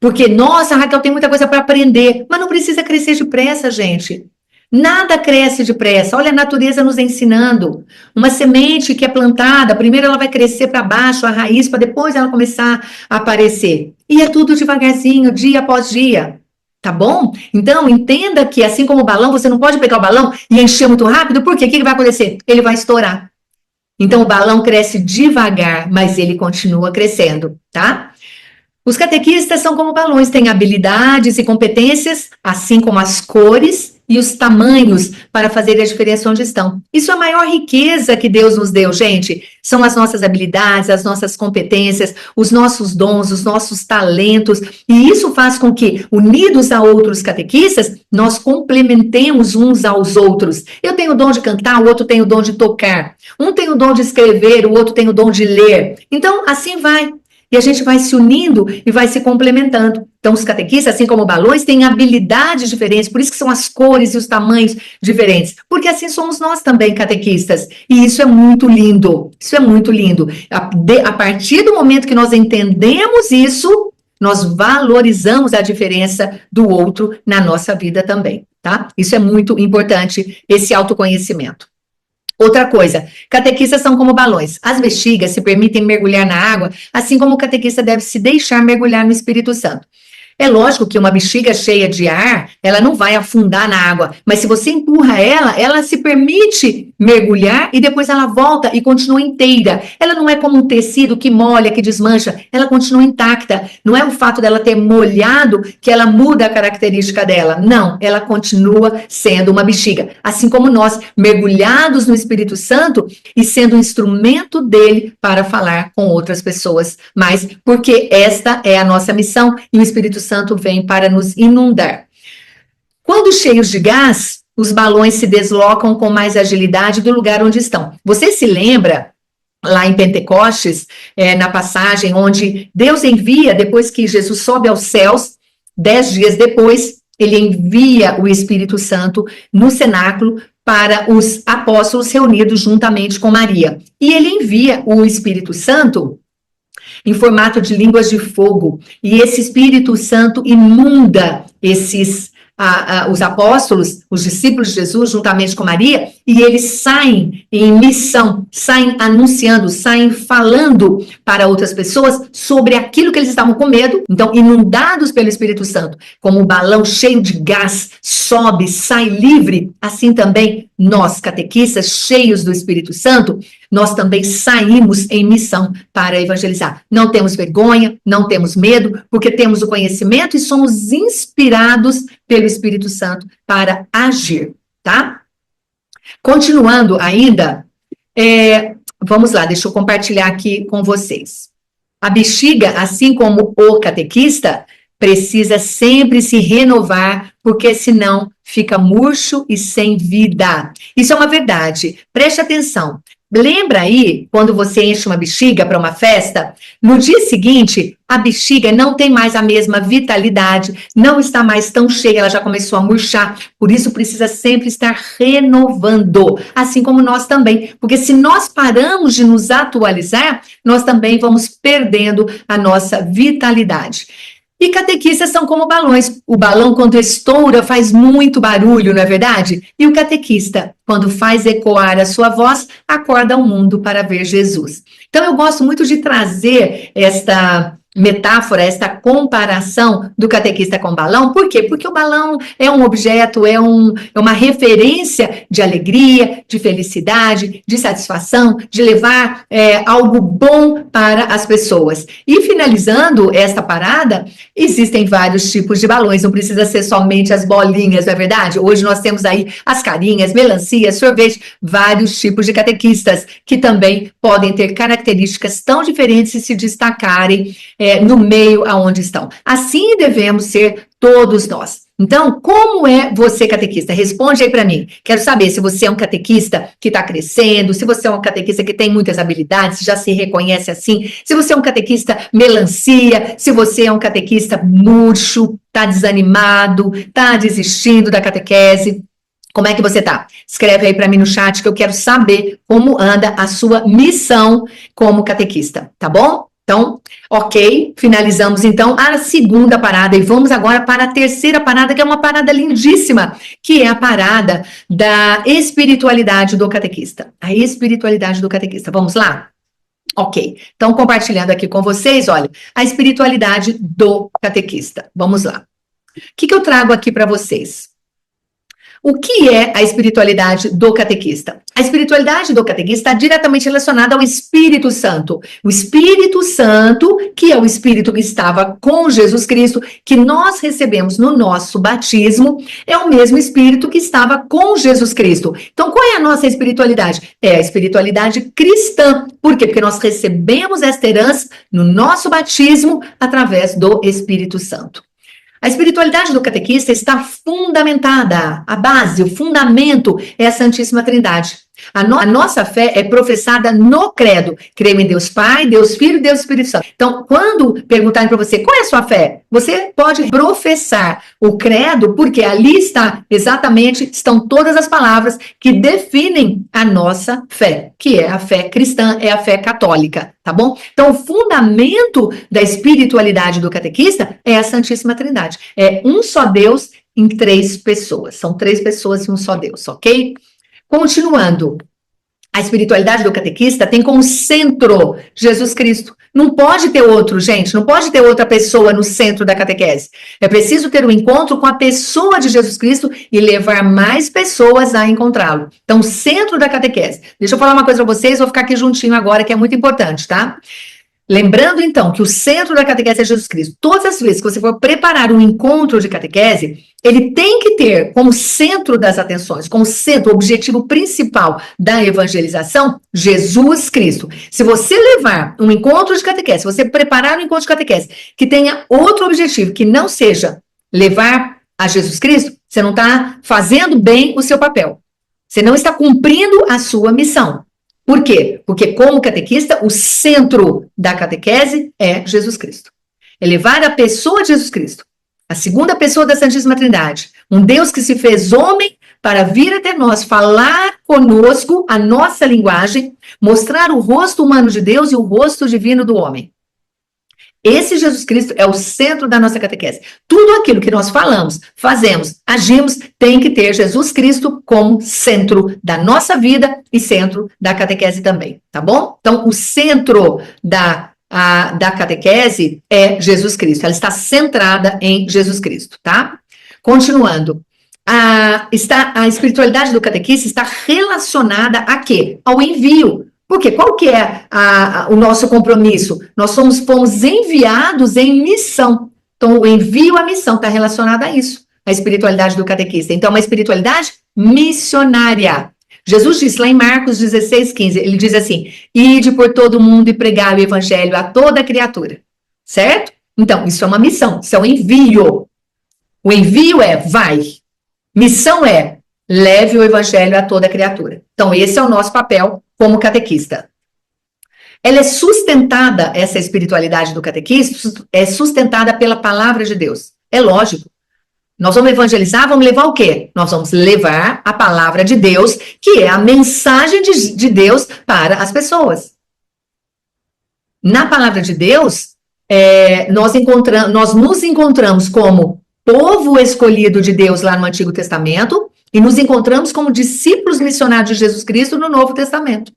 Porque, nossa, Raquel, tem muita coisa para aprender, mas não precisa crescer depressa, gente. Nada cresce depressa. Olha a natureza nos ensinando. Uma semente que é plantada, primeiro ela vai crescer para baixo, a raiz, para depois ela começar a aparecer. E é tudo devagarzinho, dia após dia. Tá bom? Então, entenda que assim como o balão, você não pode pegar o balão e encher muito rápido, porque o que vai acontecer? Ele vai estourar. Então, o balão cresce devagar, mas ele continua crescendo, tá? Os catequistas são como balões, têm habilidades e competências, assim como as cores e os tamanhos para fazer a diferença onde estão. Isso é a maior riqueza que Deus nos deu, gente. São as nossas habilidades, as nossas competências, os nossos dons, os nossos talentos. E isso faz com que, unidos a outros catequistas, nós complementemos uns aos outros. Eu tenho o dom de cantar, o outro tem o dom de tocar. Um tem o dom de escrever, o outro tem o dom de ler. Então, assim vai. E a gente vai se unindo e vai se complementando. Então, os catequistas, assim como balões, têm habilidades diferentes, por isso que são as cores e os tamanhos diferentes. Porque assim somos nós também, catequistas. E isso é muito lindo. Isso é muito lindo. A partir do momento que nós entendemos isso, nós valorizamos a diferença do outro na nossa vida também, tá? Isso é muito importante, esse autoconhecimento. Outra coisa, catequistas são como balões. As bexigas se permitem mergulhar na água, assim como o catequista deve se deixar mergulhar no Espírito Santo. É lógico que uma bexiga cheia de ar, ela não vai afundar na água, mas se você empurra ela, ela se permite mergulhar e depois ela volta e continua inteira. Ela não é como um tecido que molha, que desmancha, ela continua intacta. Não é o fato dela ter molhado que ela muda a característica dela. Não, ela continua sendo uma bexiga. Assim como nós, mergulhados no Espírito Santo e sendo um instrumento dele para falar com outras pessoas. Mas porque esta é a nossa missão e o Espírito Santo vem para nos inundar. Quando cheios de gás, os balões se deslocam com mais agilidade do lugar onde estão. Você se lembra, lá em Pentecostes, na passagem onde Deus envia, depois que Jesus sobe aos céus, 10 dias depois, ele envia o Espírito Santo no cenáculo para os apóstolos reunidos juntamente com Maria. E ele envia o Espírito Santo em formato de línguas de fogo. E esse Espírito Santo inunda os apóstolos, os discípulos de Jesus, juntamente com Maria, e eles saem em missão, saem anunciando, saem falando para outras pessoas sobre aquilo que eles estavam com medo. Então, inundados pelo Espírito Santo, como um balão cheio de gás, sobe, sai livre, assim também nós, catequistas, cheios do Espírito Santo, nós também saímos em missão para evangelizar. Não temos vergonha, não temos medo, porque temos o conhecimento e somos inspirados pelo Espírito Santo para agir, tá? Continuando ainda, vamos lá, deixa eu compartilhar aqui com vocês. A bexiga, assim como o catequista, precisa sempre se renovar, porque senão fica murcho e sem vida. Isso é uma verdade. Preste atenção. Lembra aí, quando você enche uma bexiga para uma festa, no dia seguinte, a bexiga não tem mais a mesma vitalidade, não está mais tão cheia, ela já começou a murchar, por isso precisa sempre estar renovando, assim como nós também, porque se nós paramos de nos atualizar, nós também vamos perdendo a nossa vitalidade. E catequistas são como balões. O balão, quando estoura, faz muito barulho, não é verdade? E o catequista, quando faz ecoar a sua voz, acorda o mundo para ver Jesus. Então, eu gosto muito de trazer esta metáfora, esta comparação do catequista com o balão. Por quê? Porque o balão é um objeto, é uma referência de alegria, de felicidade, de satisfação, de levar algo bom para as pessoas. E finalizando esta parada, existem vários tipos de balões, não precisa ser somente as bolinhas, não é verdade? Hoje nós temos aí as carinhas, melancia, sorvete, vários tipos de catequistas que também podem ter características tão diferentes e se destacarem no meio aonde estão. Assim devemos ser todos nós. Então, como é você catequista? Responde aí para mim. Quero saber se você é um catequista que está crescendo, se você é um catequista que tem muitas habilidades, já se reconhece assim, se você é um catequista melancia, se você é um catequista murcho, está desanimado, está desistindo da catequese. Como é que você tá? Escreve aí para mim no chat que eu quero saber como anda a sua missão como catequista, tá bom? Então, ok, finalizamos então a segunda parada e vamos agora para a terceira parada, que é uma parada lindíssima, que é a parada da espiritualidade do catequista. A espiritualidade do catequista, vamos lá? Ok, então compartilhando aqui com vocês, olha, a espiritualidade do catequista. Vamos lá. O que eu trago aqui para vocês? O que é a espiritualidade do catequista? A espiritualidade do catequista está diretamente relacionada ao Espírito Santo. O Espírito Santo, que é o Espírito que estava com Jesus Cristo, que nós recebemos no nosso batismo, é o mesmo Espírito que estava com Jesus Cristo. Então, qual é a nossa espiritualidade? É a espiritualidade cristã. Por quê? Porque nós recebemos esta herança no nosso batismo através do Espírito Santo. A espiritualidade do catequista está fundamentada, a base, o fundamento é a Santíssima Trindade. A nossa fé é professada no credo. Creio em Deus Pai, Deus Filho e Deus Espírito Santo. Então, quando perguntarem para você qual é a sua fé, você pode professar o credo, porque ali estão todas as palavras que definem a nossa fé, que é a fé cristã, é a fé católica, tá bom? Então, o fundamento da espiritualidade do catequista é a Santíssima Trindade. É um só Deus em três pessoas. São três pessoas e um só Deus, ok? Continuando, a espiritualidade do catequista tem como centro Jesus Cristo. Não pode ter outro, gente, não pode ter outra pessoa no centro da catequese. É preciso ter um encontro com a pessoa de Jesus Cristo e levar mais pessoas a encontrá-lo. Então, centro da catequese. Deixa eu falar uma coisa para vocês, vou ficar aqui juntinho agora, que é muito importante, tá? Lembrando, então, que o centro da catequese é Jesus Cristo. Todas as vezes que você for preparar um encontro de catequese, ele tem que ter como centro das atenções, como centro, o objetivo principal da evangelização, Jesus Cristo. Se você levar um encontro de catequese, se você preparar um encontro de catequese que tenha outro objetivo, que não seja levar a Jesus Cristo, você não está fazendo bem o seu papel. Você não está cumprindo a sua missão. Por quê? Porque, como catequista, o centro da catequese é Jesus Cristo. É levar a pessoa de Jesus Cristo a segunda pessoa da Santíssima Trindade, um Deus que se fez homem para vir até nós, falar conosco a nossa linguagem, mostrar o rosto humano de Deus e o rosto divino do homem. Esse Jesus Cristo é o centro da nossa catequese. Tudo aquilo que nós falamos, fazemos, agimos, tem que ter Jesus Cristo como centro da nossa vida e centro da catequese também, tá bom? Então, o centro da catequese é Jesus Cristo. Ela está centrada em Jesus Cristo, tá? Continuando. A espiritualidade do catequista está relacionada a quê? Ao envio. Porque qual que é o nosso compromisso? Nós fomos enviados em missão. Então, o envio à missão está relacionado a isso, a espiritualidade do catequista. Então, é uma espiritualidade missionária. Jesus disse lá em Marcos 16:15, ele diz assim, ide por todo o mundo e pregai o evangelho a toda criatura. Certo? Então, isso é uma missão, isso é um envio. O envio é, vai. Missão é, leve o evangelho a toda criatura. Então, esse é o nosso papel como catequista. Ela é sustentada, essa espiritualidade do catequista, é sustentada pela palavra de Deus. É lógico. Nós vamos evangelizar, vamos levar o quê? Nós vamos levar a palavra de Deus, que é a mensagem de Deus para as pessoas. Na palavra de Deus, nós nos encontramos como povo escolhido de Deus lá no Antigo Testamento, e nos encontramos como discípulos missionários de Jesus Cristo no Novo Testamento,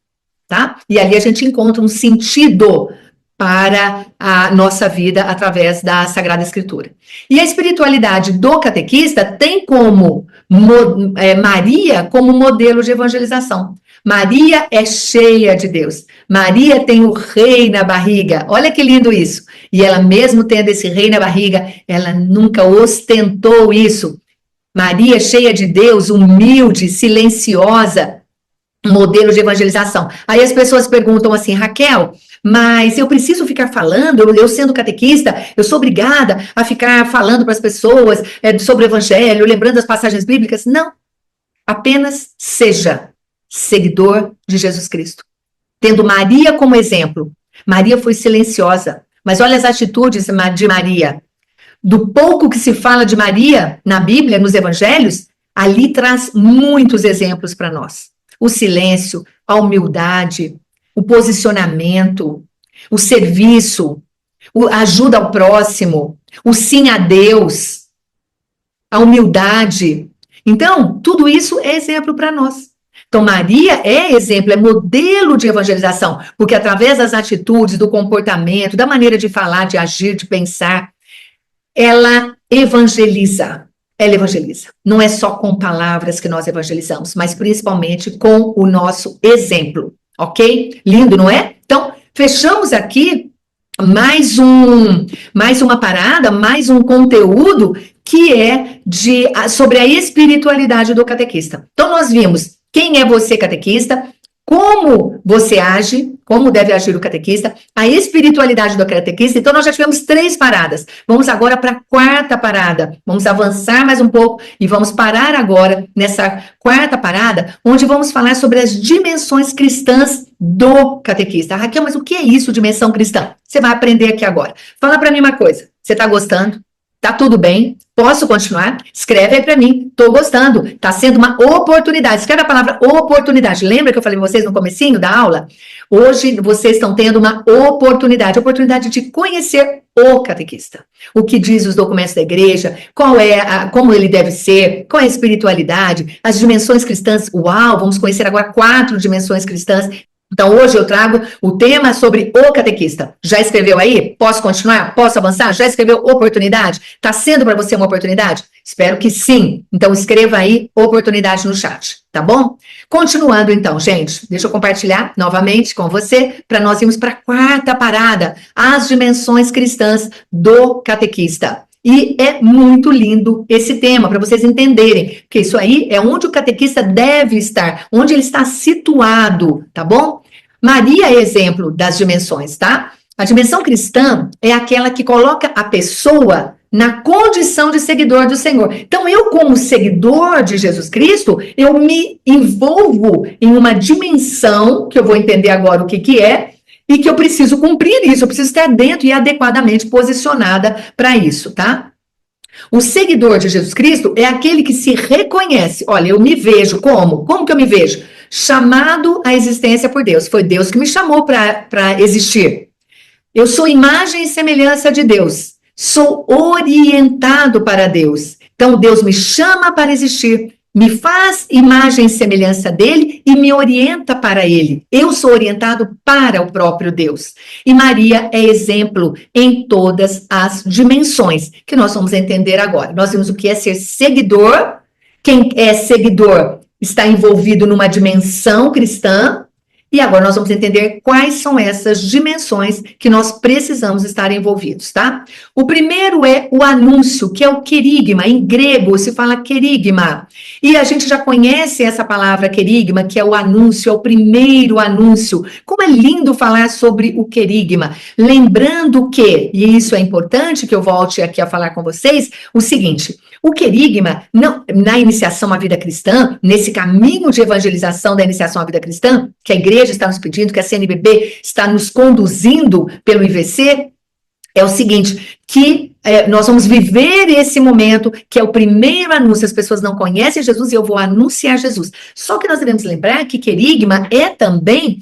tá? E ali a gente encontra um sentido para a nossa vida através da Sagrada Escritura. E a espiritualidade do catequista tem como Maria como modelo de evangelização. Maria é cheia de Deus. Maria tem o rei na barriga. Olha que lindo isso. E ela mesmo tendo esse rei na barriga, ela nunca ostentou isso. Maria, cheia de Deus, humilde, silenciosa, modelo de evangelização. Aí as pessoas perguntam assim, Raquel, mas eu preciso ficar falando, eu sendo catequista, eu sou obrigada a ficar falando para as pessoas sobre o evangelho, lembrando as passagens bíblicas? Não. Apenas seja seguidor de Jesus Cristo. Tendo Maria como exemplo. Maria foi silenciosa, mas olha as atitudes de Maria. Do pouco que se fala de Maria na Bíblia, nos evangelhos, ali traz muitos exemplos para nós. O silêncio, a humildade, o posicionamento, o serviço, a ajuda ao próximo, o sim a Deus, a humildade. Então, tudo isso é exemplo para nós. Então, Maria é exemplo, é modelo de evangelização, porque através das atitudes, do comportamento, da maneira de falar, de agir, de pensar, ela evangeliza. Ela evangeliza. Não é só com palavras que nós evangelizamos, mas principalmente com o nosso exemplo. Ok? Lindo, não é? Então, fechamos aqui mais uma parada, mais um conteúdo que é sobre a espiritualidade do catequista. Então, nós vimos quem é você, catequista, como você age, como deve agir o catequista, a espiritualidade do catequista. Então, nós já tivemos 3 paradas. Vamos agora para a 4ª parada. Vamos avançar mais um pouco e vamos parar agora nessa 4ª parada, onde vamos falar sobre as dimensões cristãs do catequista. Raquel, mas o que é isso, dimensão cristã? Você vai aprender aqui agora. Fala para mim uma coisa. Você está gostando? Tá tudo bem? Posso continuar? Escreve aí para mim. Tô gostando. Tá sendo uma oportunidade. Escreve a palavra oportunidade. Lembra que eu falei para vocês no comecinho da aula? Hoje vocês estão tendo uma oportunidade de conhecer o catequista. O que diz os documentos da igreja, como ele deve ser, qual é a espiritualidade, as dimensões cristãs. Uau, vamos conhecer agora 4 dimensões cristãs. Então, hoje eu trago o tema sobre o catequista. Já escreveu aí? Posso continuar? Posso avançar? Já escreveu oportunidade? Está sendo para você uma oportunidade? Espero que sim. Então, escreva aí oportunidade no chat, tá bom? Continuando então, gente, deixa eu compartilhar novamente com você para nós irmos para a 4ª parada, as dimensões cristãs do catequista. E é muito lindo esse tema, para vocês entenderem, porque isso aí é onde o catequista deve estar, onde ele está situado, tá bom? Maria é exemplo das dimensões, tá? A dimensão cristã é aquela que coloca a pessoa na condição de seguidor do Senhor. Então, eu, como seguidor de Jesus Cristo, eu me envolvo em uma dimensão, que eu vou entender agora o que é, e que eu preciso cumprir isso, eu preciso estar dentro e adequadamente posicionada para isso, tá? O seguidor de Jesus Cristo é aquele que se reconhece. Olha, eu me vejo como? Como que eu me vejo? Chamado à existência por Deus. Foi Deus que me chamou para existir. Eu sou imagem e semelhança de Deus. Sou orientado para Deus. Então, Deus me chama para existir, me faz imagem e semelhança dele e me orienta para ele. Eu sou orientado para o próprio Deus. E Maria é exemplo em todas as dimensões, que nós vamos entender agora. Nós vimos o que é ser seguidor. Quem é seguidor está envolvido numa dimensão cristã. E agora nós vamos entender quais são essas dimensões que nós precisamos estar envolvidos, tá? O primeiro é o anúncio, que é o querigma. Em grego se fala querigma. E a gente já conhece essa palavra querigma, que é o anúncio, é o primeiro anúncio. Como é lindo falar sobre o querigma. Lembrando que, e isso é importante que eu volte aqui a falar com vocês, o seguinte: o querigma, na iniciação à vida cristã, nesse caminho de evangelização da iniciação à vida cristã, que a igreja está nos pedindo, que a CNBB está nos conduzindo pelo IVC, é o seguinte, que nós vamos viver esse momento, que é o primeiro anúncio. As pessoas não conhecem Jesus e eu vou anunciar Jesus. Só que nós devemos lembrar que querigma é também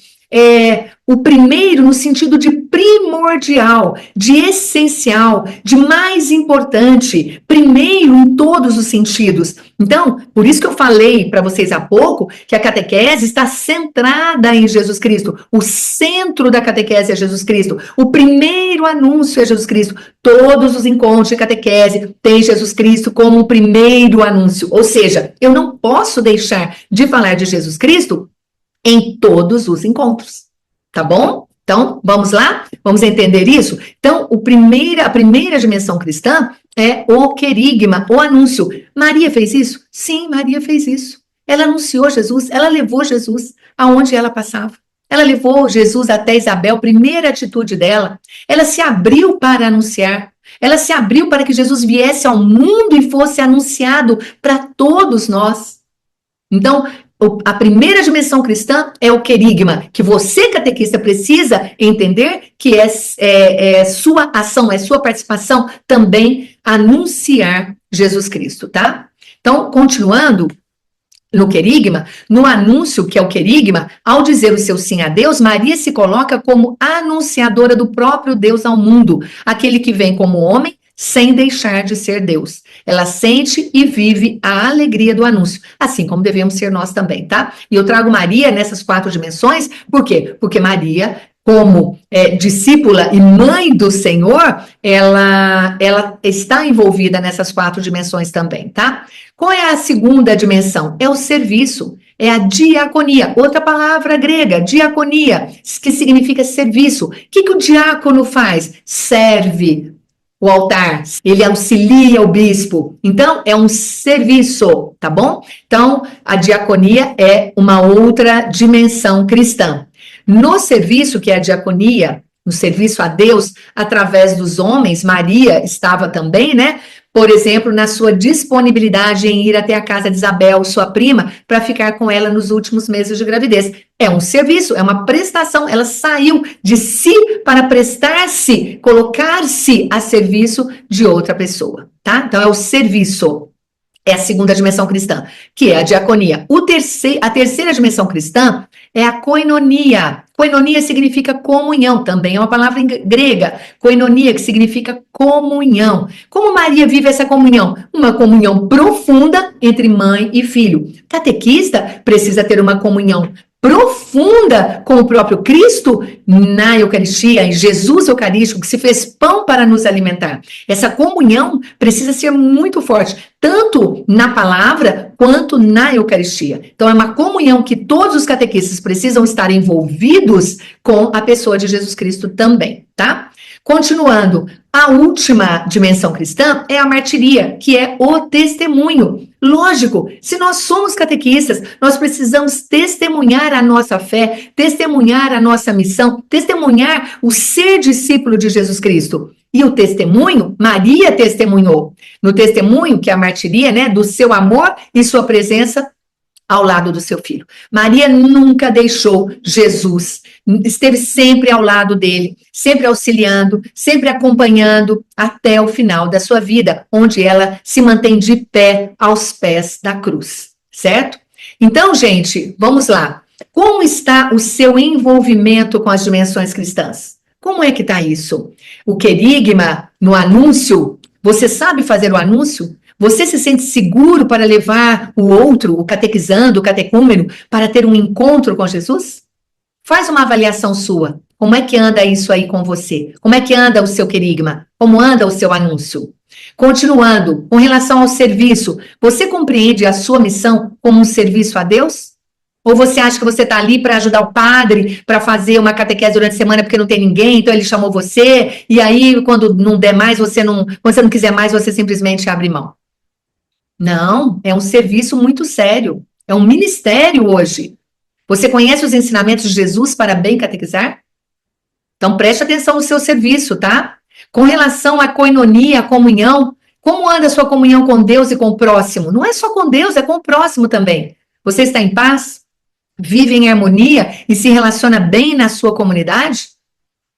o primeiro no sentido de primordial, de essencial, de mais importante, primeiro em todos os sentidos. Então, por isso que eu falei para vocês há pouco que a catequese está centrada em Jesus Cristo. O centro da catequese é Jesus Cristo. O primeiro anúncio é Jesus Cristo. Todos os encontros de catequese têm Jesus Cristo como o primeiro anúncio. Ou seja, eu não posso deixar de falar de Jesus Cristo em todos os encontros, tá bom? Então, vamos lá? Vamos entender isso? Então, a primeira dimensão cristã é o querigma, o anúncio. Maria fez isso? Sim, Maria fez isso. Ela anunciou Jesus, ela levou Jesus aonde ela passava. Ela levou Jesus até Isabel, primeira atitude dela. Ela se abriu para anunciar. Ela se abriu para que Jesus viesse ao mundo e fosse anunciado para todos nós. Então, a primeira dimensão cristã é o querigma, que você, catequista, precisa entender que é sua ação, é sua participação também anunciar Jesus Cristo, tá? Então, continuando no querigma, no anúncio, que é o querigma, ao dizer o seu sim a Deus, Maria se coloca como anunciadora do próprio Deus ao mundo, aquele que vem como homem, sem deixar de ser Deus. Ela sente e vive a alegria do anúncio, assim como devemos ser nós também, tá? E eu trago Maria nessas 4 dimensões, por quê? Porque Maria, como discípula e mãe do Senhor, ela está envolvida nessas 4 dimensões também, tá? Qual é a segunda dimensão? É o serviço. É a diaconia, outra palavra grega, diaconia, que significa serviço. O que o diácono faz? Serve o altar, ele auxilia o bispo. Então, é um serviço, tá bom? Então, a diaconia é uma outra dimensão cristã. No serviço, que é a diaconia, no serviço a Deus, através dos homens, Maria estava também, né? Por exemplo, na sua disponibilidade em ir até a casa de Isabel, sua prima, para ficar com ela nos últimos meses de gravidez. É um serviço, é uma prestação. Ela saiu de si para prestar-se, colocar-se a serviço de outra pessoa, tá? Então, é o serviço. É a segunda dimensão cristã, que é a diaconia. A terceira dimensão cristã é a koinonia. Koinonia significa comunhão, também é uma palavra grega. Koinonia, que significa comunhão. Como Maria vive essa comunhão? Uma comunhão profunda entre mãe e filho. Catequista precisa ter uma comunhão profunda com o próprio Cristo na Eucaristia, em Jesus Eucarístico, que se fez pão para nos alimentar. Essa comunhão precisa ser muito forte, tanto na palavra quanto na Eucaristia. Então, é uma comunhão que todos os catequistas precisam estar envolvidos com a pessoa de Jesus Cristo também, tá? Continuando, a última dimensão cristã é a martiria, que é o testemunho. Lógico, se nós somos catequistas, nós precisamos testemunhar a nossa fé, testemunhar a nossa missão, testemunhar o ser discípulo de Jesus Cristo. E o testemunho, Maria testemunhou. No testemunho, que é a martiria, né, do seu amor e sua presença ao lado do seu filho. Maria nunca deixou Jesus, esteve sempre ao lado dele, sempre auxiliando, sempre acompanhando até o final da sua vida, onde ela se mantém de pé aos pés da cruz, certo? Então, gente, vamos lá. Como está o seu envolvimento com as dimensões cristãs? Como é que está isso? O querigma no anúncio, você sabe fazer o anúncio? Você se sente seguro para levar o outro, o catequizando, o catecúmeno, para ter um encontro com Jesus? Faz uma avaliação sua. Como é que anda isso aí com você? Como é que anda o seu querigma? Como anda o seu anúncio? Continuando, com relação ao serviço, você compreende a sua missão como um serviço a Deus? Ou você acha que você está ali para ajudar o padre, para fazer uma catequese durante a semana porque não tem ninguém, então ele chamou você, e aí quando não der mais, quando você não quiser mais, você simplesmente abre mão. Não, é um serviço muito sério, é um ministério hoje. Você conhece os ensinamentos de Jesus para bem catequizar? Então preste atenção no seu serviço, tá? Com relação à coinonia, à comunhão, como anda a sua comunhão com Deus e com o próximo? Não é só com Deus, é com o próximo também. Você está em paz? Vive em harmonia e se relaciona bem na sua comunidade?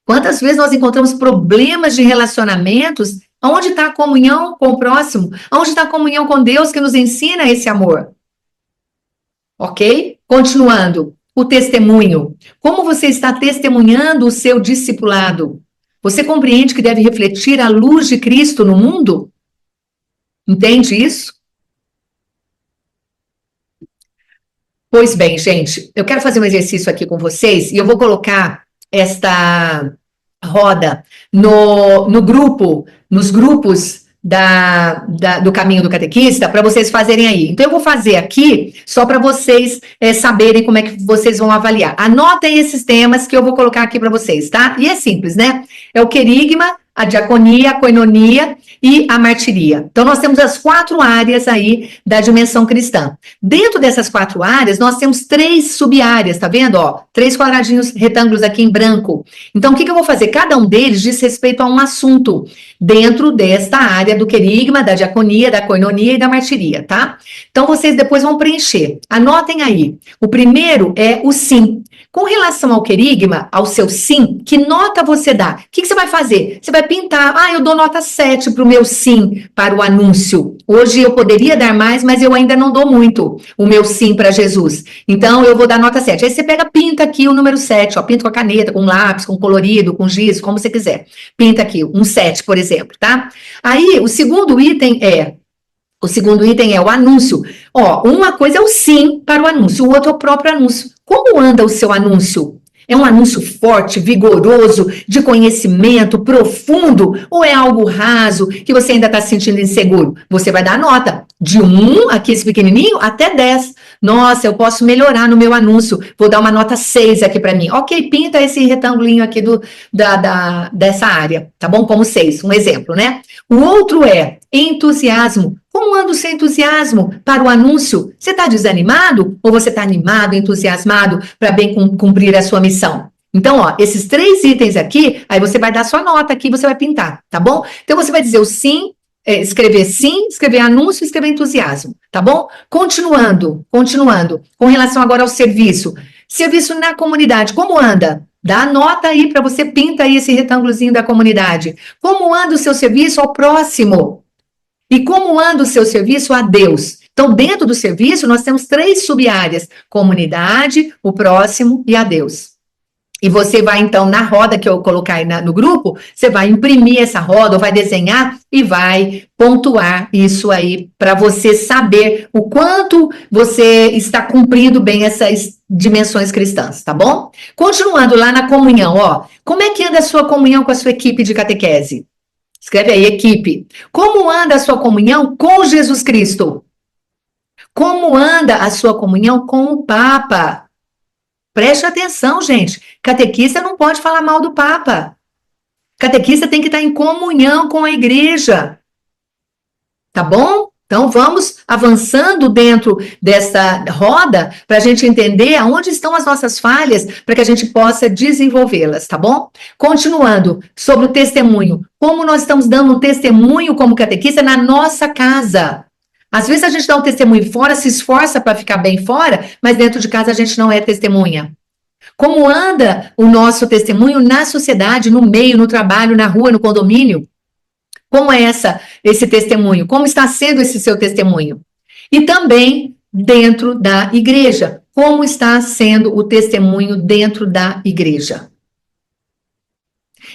Quantas vezes nós encontramos problemas de relacionamentos? Onde está a comunhão com o próximo? Onde está a comunhão com Deus que nos ensina esse amor? Ok? Continuando, o testemunho. Como você está testemunhando o seu discipulado? Você compreende que deve refletir a luz de Cristo no mundo? Entende isso? Pois bem, gente, eu quero fazer um exercício aqui com vocês e eu vou colocar esta roda nos grupos do Caminho do Catequista para vocês fazerem aí. Então, eu vou fazer aqui só para vocês saberem como é que vocês vão avaliar. Anotem esses temas que eu vou colocar aqui para vocês, tá? E é simples, né? É o querigma, a diaconia, a coinonia e a martiria. Então, nós temos as 4 áreas aí da dimensão cristã. Dentro dessas 4 áreas, nós temos 3 sub-áreas, tá vendo? Ó, 3 quadradinhos retângulos aqui em branco. Então, o que eu vou fazer? Cada um deles diz respeito a um assunto dentro desta área do querigma, da diaconia, da coinonia e da martiria, tá? Então, vocês depois vão preencher. Anotem aí. O primeiro é o sim. Com relação ao querigma, ao seu sim, que nota você dá? O que você vai fazer? Você vai pintar, eu dou nota 7 para o meu sim, para o anúncio. Hoje eu poderia dar mais, mas eu ainda não dou muito o meu sim para Jesus. Então, eu vou dar nota 7. Aí você pega, pinta aqui o número 7, ó, pinta com a caneta, com lápis, com colorido, com giz, como você quiser. Pinta aqui, um 7, por exemplo, tá? Aí, o segundo item é o anúncio. Ó, uma coisa é o sim para o anúncio, o outro é o próprio anúncio. Como anda o seu anúncio? É um anúncio forte, vigoroso, de conhecimento, profundo? Ou é algo raso, que você ainda está se sentindo inseguro? Você vai dar nota de 1, aqui esse pequenininho, até 10. Nossa, eu posso melhorar no meu anúncio. Vou dar uma nota 6 aqui para mim. Ok, pinta esse retangulinho aqui dessa área, tá bom? Como 6, um exemplo, né? O outro é entusiasmo. Como anda o seu entusiasmo para o anúncio? Você está desanimado ou você está animado, entusiasmado para bem cumprir a sua missão? Então, ó, esses 3 itens aqui, aí você vai dar sua nota aqui, você vai pintar, tá bom? Então, você vai dizer o sim, escrever anúncio, escrever entusiasmo, tá bom? Continuando, com relação agora ao serviço. Serviço na comunidade, como anda? Dá a nota aí para você, pinta aí esse retângulozinho da comunidade. Como anda o seu serviço ao próximo? E como anda o seu serviço a Deus? Então, dentro do serviço, nós temos 3 sub-áreas: comunidade, o próximo e a Deus. E você vai, então, na roda que eu colocar aí no grupo, você vai imprimir essa roda, ou vai desenhar e vai pontuar isso aí para você saber o quanto você está cumprindo bem essas dimensões cristãs, tá bom? Continuando lá na comunhão, ó. Como é que anda a sua comunhão com a sua equipe de catequese? Escreve aí, equipe. Como anda a sua comunhão com Jesus Cristo? Como anda a sua comunhão com o Papa? Preste atenção, gente. Catequista não pode falar mal do Papa. Catequista tem que estar em comunhão com a igreja. Tá bom? Então, vamos avançando dentro dessa roda para a gente entender aonde estão as nossas falhas para que a gente possa desenvolvê-las, tá bom? Continuando, sobre o testemunho. Como nós estamos dando um testemunho como catequista na nossa casa? Às vezes a gente dá um testemunho fora, se esforça para ficar bem fora, mas dentro de casa a gente não é testemunha. Como anda o nosso testemunho na sociedade, no meio, no trabalho, na rua, no condomínio? Como é esse testemunho? Como está sendo esse seu testemunho? E também dentro da igreja. Como está sendo o testemunho dentro da igreja?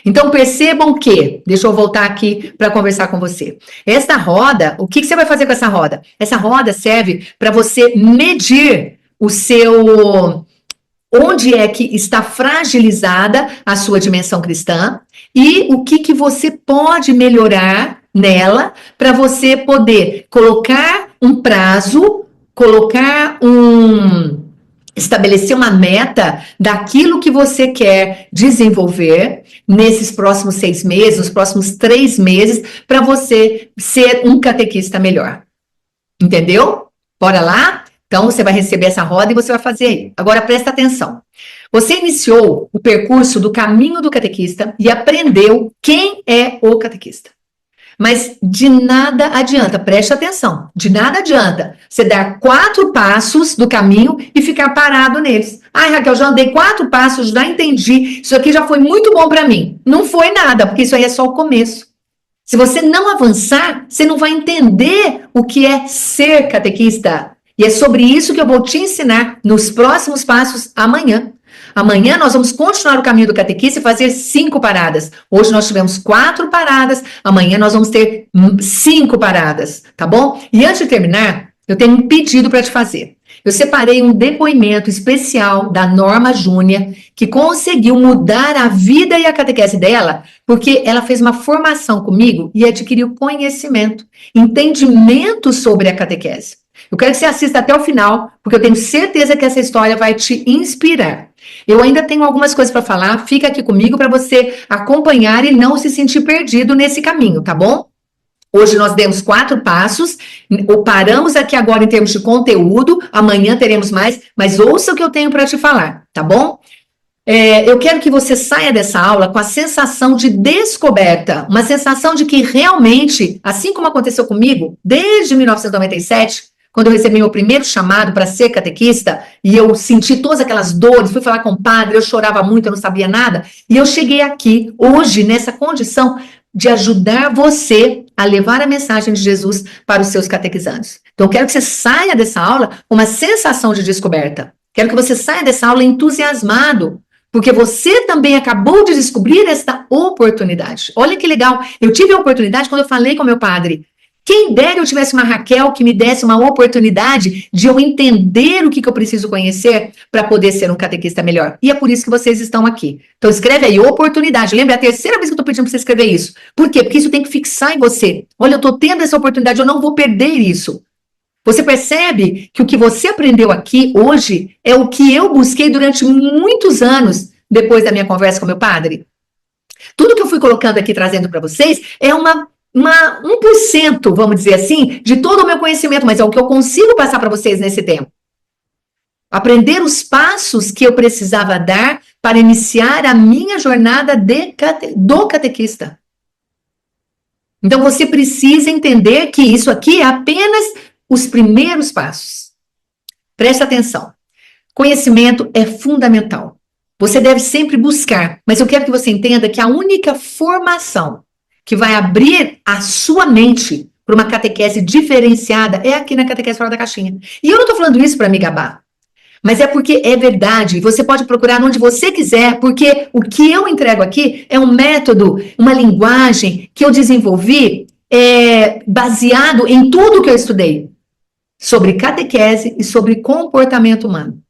Então percebam que, deixa eu voltar aqui para conversar com você. Esta roda, o que você vai fazer com essa roda? Essa roda serve para você medir o seu, onde é que está fragilizada a sua dimensão cristã e o que você pode melhorar nela para você poder colocar um prazo, estabelecer uma meta daquilo que você quer desenvolver nesses próximos 6 meses, nos próximos 3 meses, para você ser um catequista melhor. Entendeu? Bora lá? Então, você vai receber essa roda e você vai fazer aí. Agora, presta atenção. Você iniciou o percurso do caminho do catequista e aprendeu quem é o catequista. Mas de nada adianta, preste atenção, de nada adianta você dar 4 passos do caminho e ficar parado neles. Ai, Raquel, já andei 4 passos, já entendi, isso aqui já foi muito bom para mim. Não foi nada, porque isso aí é só o começo. Se você não avançar, você não vai entender o que é ser catequista. E é sobre isso que eu vou te ensinar nos próximos passos amanhã. Amanhã nós vamos continuar o caminho do catequista e fazer 5 paradas. Hoje nós tivemos 4 paradas, amanhã nós vamos ter 5 paradas, tá bom? E antes de terminar, eu tenho um pedido para te fazer. Eu separei um depoimento especial da Norma Júnior, que conseguiu mudar a vida e a catequese dela, porque ela fez uma formação comigo e adquiriu conhecimento, entendimento sobre a catequese. Eu quero que você assista até o final, porque eu tenho certeza que essa história vai te inspirar. Eu ainda tenho algumas coisas para falar, fica aqui comigo para você acompanhar e não se sentir perdido nesse caminho, tá bom? Hoje nós demos 4 passos, paramos aqui agora em termos de conteúdo, amanhã teremos mais, mas ouça o que eu tenho para te falar, tá bom? Eu quero que você saia dessa aula com a sensação de descoberta, uma sensação de que realmente, assim como aconteceu comigo, desde 1997, quando eu recebi meu primeiro chamado para ser catequista, e eu senti todas aquelas dores, fui falar com o padre, eu chorava muito, eu não sabia nada, e eu cheguei aqui, hoje, nessa condição de ajudar você a levar a mensagem de Jesus para os seus catequizandos. Então, eu quero que você saia dessa aula com uma sensação de descoberta. Quero que você saia dessa aula entusiasmado, porque você também acabou de descobrir esta oportunidade. Olha que legal, eu tive a oportunidade quando eu falei com meu padre. Quem dera eu tivesse uma Raquel que me desse uma oportunidade de eu entender o que eu preciso conhecer para poder ser um catequista melhor. E é por isso que vocês estão aqui. Então escreve aí, oportunidade. Lembra, é a terceira vez que eu estou pedindo para você escrever isso. Por quê? Porque isso tem que fixar em você. Olha, eu estou tendo essa oportunidade, eu não vou perder isso. Você percebe que o que você aprendeu aqui hoje é o que eu busquei durante muitos anos depois da minha conversa com meu padre? Tudo que eu fui colocando aqui, trazendo para vocês, é 1%, vamos dizer assim, de todo o meu conhecimento, mas é o que eu consigo passar para vocês nesse tempo. Aprender os passos que eu precisava dar para iniciar a minha jornada do catequista. Então você precisa entender que isso aqui é apenas os primeiros passos. Presta atenção. Conhecimento é fundamental. Você deve sempre buscar, mas eu quero que você entenda que a única formação que vai abrir a sua mente para uma catequese diferenciada é aqui na Catequese Fora da Caixinha. E eu não estou falando isso para me gabar, mas é porque é verdade. Você pode procurar onde você quiser, porque o que eu entrego aqui é um método, uma linguagem que eu desenvolvi baseado em tudo que eu estudei sobre catequese e sobre comportamento humano.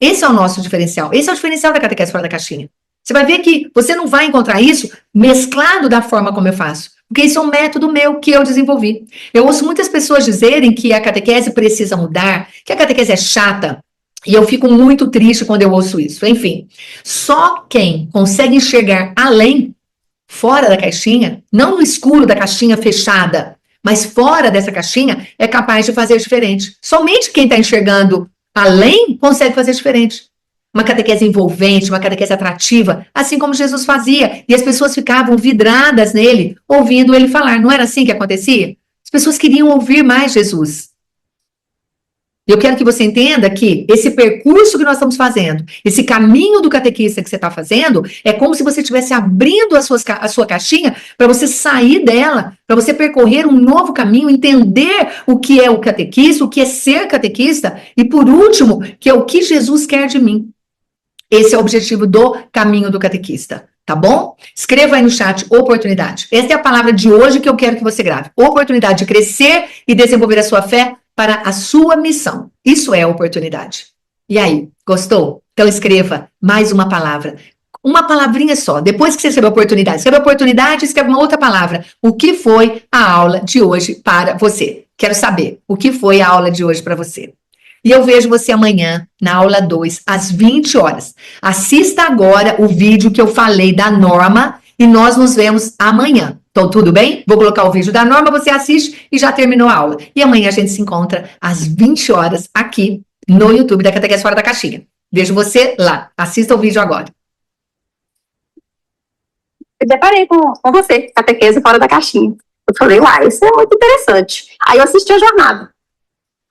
Esse é o nosso diferencial. Esse é o diferencial da Catequese Fora da Caixinha. Você vai ver que você não vai encontrar isso mesclado da forma como eu faço. Porque isso é um método meu que eu desenvolvi. Eu ouço muitas pessoas dizerem que a catequese precisa mudar, que a catequese é chata. E eu fico muito triste quando eu ouço isso. Enfim, só quem consegue enxergar além, fora da caixinha, não no escuro da caixinha fechada, mas fora dessa caixinha, é capaz de fazer diferente. Somente quem está enxergando além consegue fazer diferente. Uma catequese envolvente, uma catequese atrativa, assim como Jesus fazia. E as pessoas ficavam vidradas nele, ouvindo ele falar. Não era assim que acontecia? As pessoas queriam ouvir mais Jesus. Eu quero que você entenda que esse percurso que nós estamos fazendo, esse caminho do catequista que você está fazendo, é como se você estivesse abrindo a sua caixinha para você sair dela, para você percorrer um novo caminho, entender o que é o catequista, o que é ser catequista, e por último, que é o que Jesus quer de mim. Esse é o objetivo do caminho do catequista, tá bom? Escreva aí no chat, oportunidade. Essa é a palavra de hoje que eu quero que você grave. Oportunidade de crescer e desenvolver a sua fé para a sua missão. Isso é oportunidade. E aí, gostou? Então escreva mais uma palavra. Uma palavrinha só. Depois que você escreve oportunidade, escreve uma outra palavra. O que foi a aula de hoje para você? Quero saber o que foi a aula de hoje para você. E eu vejo você amanhã, na aula 2, às 20 horas. Assista agora o vídeo que eu falei da Norma e nós nos vemos amanhã. Então, tudo bem? Vou colocar o vídeo da Norma, você assiste e já terminou a aula. E amanhã a gente se encontra às 20 horas aqui no YouTube da Catequese Fora da Caixinha. Vejo você lá. Assista o vídeo agora. Eu deparei com você, Catequese Fora da Caixinha. Eu falei, uai, isso é muito interessante. Aí eu assisti a jornada.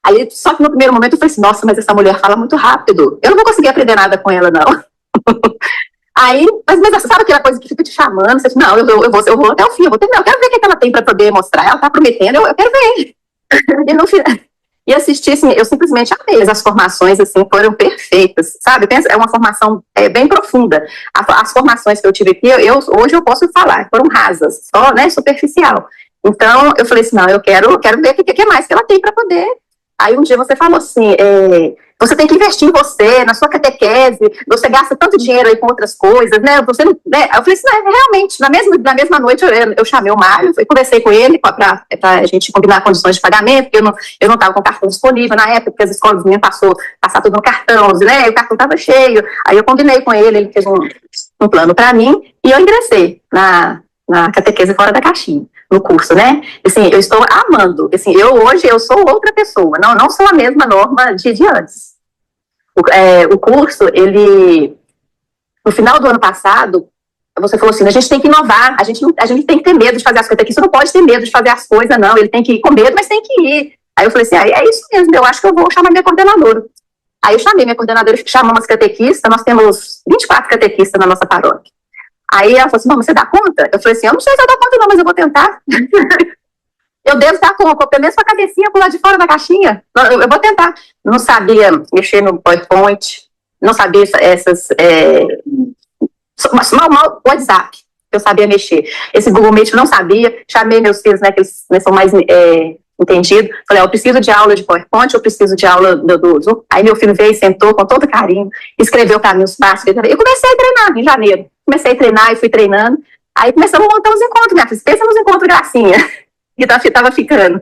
Aí, só que no primeiro momento eu falei assim, nossa, mas essa mulher fala muito rápido. Eu não vou conseguir aprender nada com ela, não. Aí, mas sabe aquela coisa que fica te chamando? Você diz, não, eu vou até o fim, eu quero ver o que ela tem para poder mostrar. Ela tá prometendo, eu quero ver. E assistir, assim, eu simplesmente amei. As formações, assim, foram perfeitas, sabe? É uma formação bem profunda. As formações que eu tive aqui, hoje eu posso falar, foram rasas, só, né, superficial. Então, eu falei assim, não, eu quero ver o que mais que ela tem para poder. Aí um dia você falou assim, você tem que investir em você, na sua catequese, você gasta tanto dinheiro aí com outras coisas, né? Você, né? Eu falei assim, não, realmente, na mesma noite eu chamei o Mário, conversei com ele para a gente combinar condições de pagamento, porque eu não estava com cartão disponível na época, porque as escolas minhas passar tudo no cartão, né? O cartão estava cheio. Aí eu combinei com ele fez um plano para mim e eu ingressei na Catequese Fora da Caixinha, no curso, né? Assim, eu estou amando. Assim, hoje eu sou outra pessoa, não sou a mesma Norma de antes. O curso, no final do ano passado, você falou assim, a gente tem que inovar, a gente tem que ter medo de fazer as coisas, aqui você não pode ter medo de fazer as coisas, não, ele tem que ir com medo, mas tem que ir. Aí eu falei assim, é isso mesmo, eu acho que eu vou chamar minha coordenadora. Aí eu chamei minha coordenadora, chamamos as catequistas, nós temos 24 catequistas na nossa paróquia. Aí ela falou assim, você dá conta? Eu falei assim, eu não sei se eu dou conta não, mas eu vou tentar. Eu devo estar pelo menos com a cabecinha por lá de fora da caixinha. Eu vou tentar. Não sabia mexer no PowerPoint, não sabia mal WhatsApp, eu sabia mexer. Esse Google Meet eu não sabia. Chamei meus filhos, né, que eles são mais entendidos. Falei, eu preciso de aula de PowerPoint, eu preciso de aula do Zoom. Aí meu filho veio e sentou com todo carinho, escreveu para mim os passos. Eu comecei a treinar em janeiro. Comecei a treinar e fui treinando. Aí começamos a montar os encontros, minha filha. Pensa nos encontros gracinha, que tava ficando.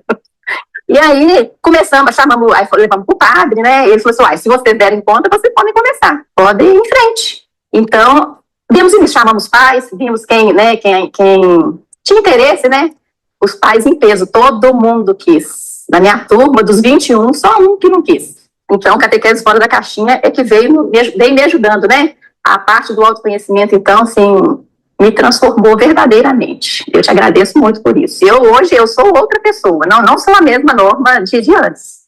E aí começamos, aí levamos pro padre, né? E ele falou assim, se vocês derem conta, vocês podem começar. Podem ir em frente. Então, chamamos pais, vimos quem tinha interesse, né? Os pais em peso, todo mundo quis. Na minha turma, dos 21, só um que não quis. Então, Catequese Fora da Caixinha é que veio me ajudando, né? A parte do autoconhecimento, então, assim, me transformou verdadeiramente. Eu te agradeço muito por isso. Hoje eu sou outra pessoa, não sou a mesma Norma de antes.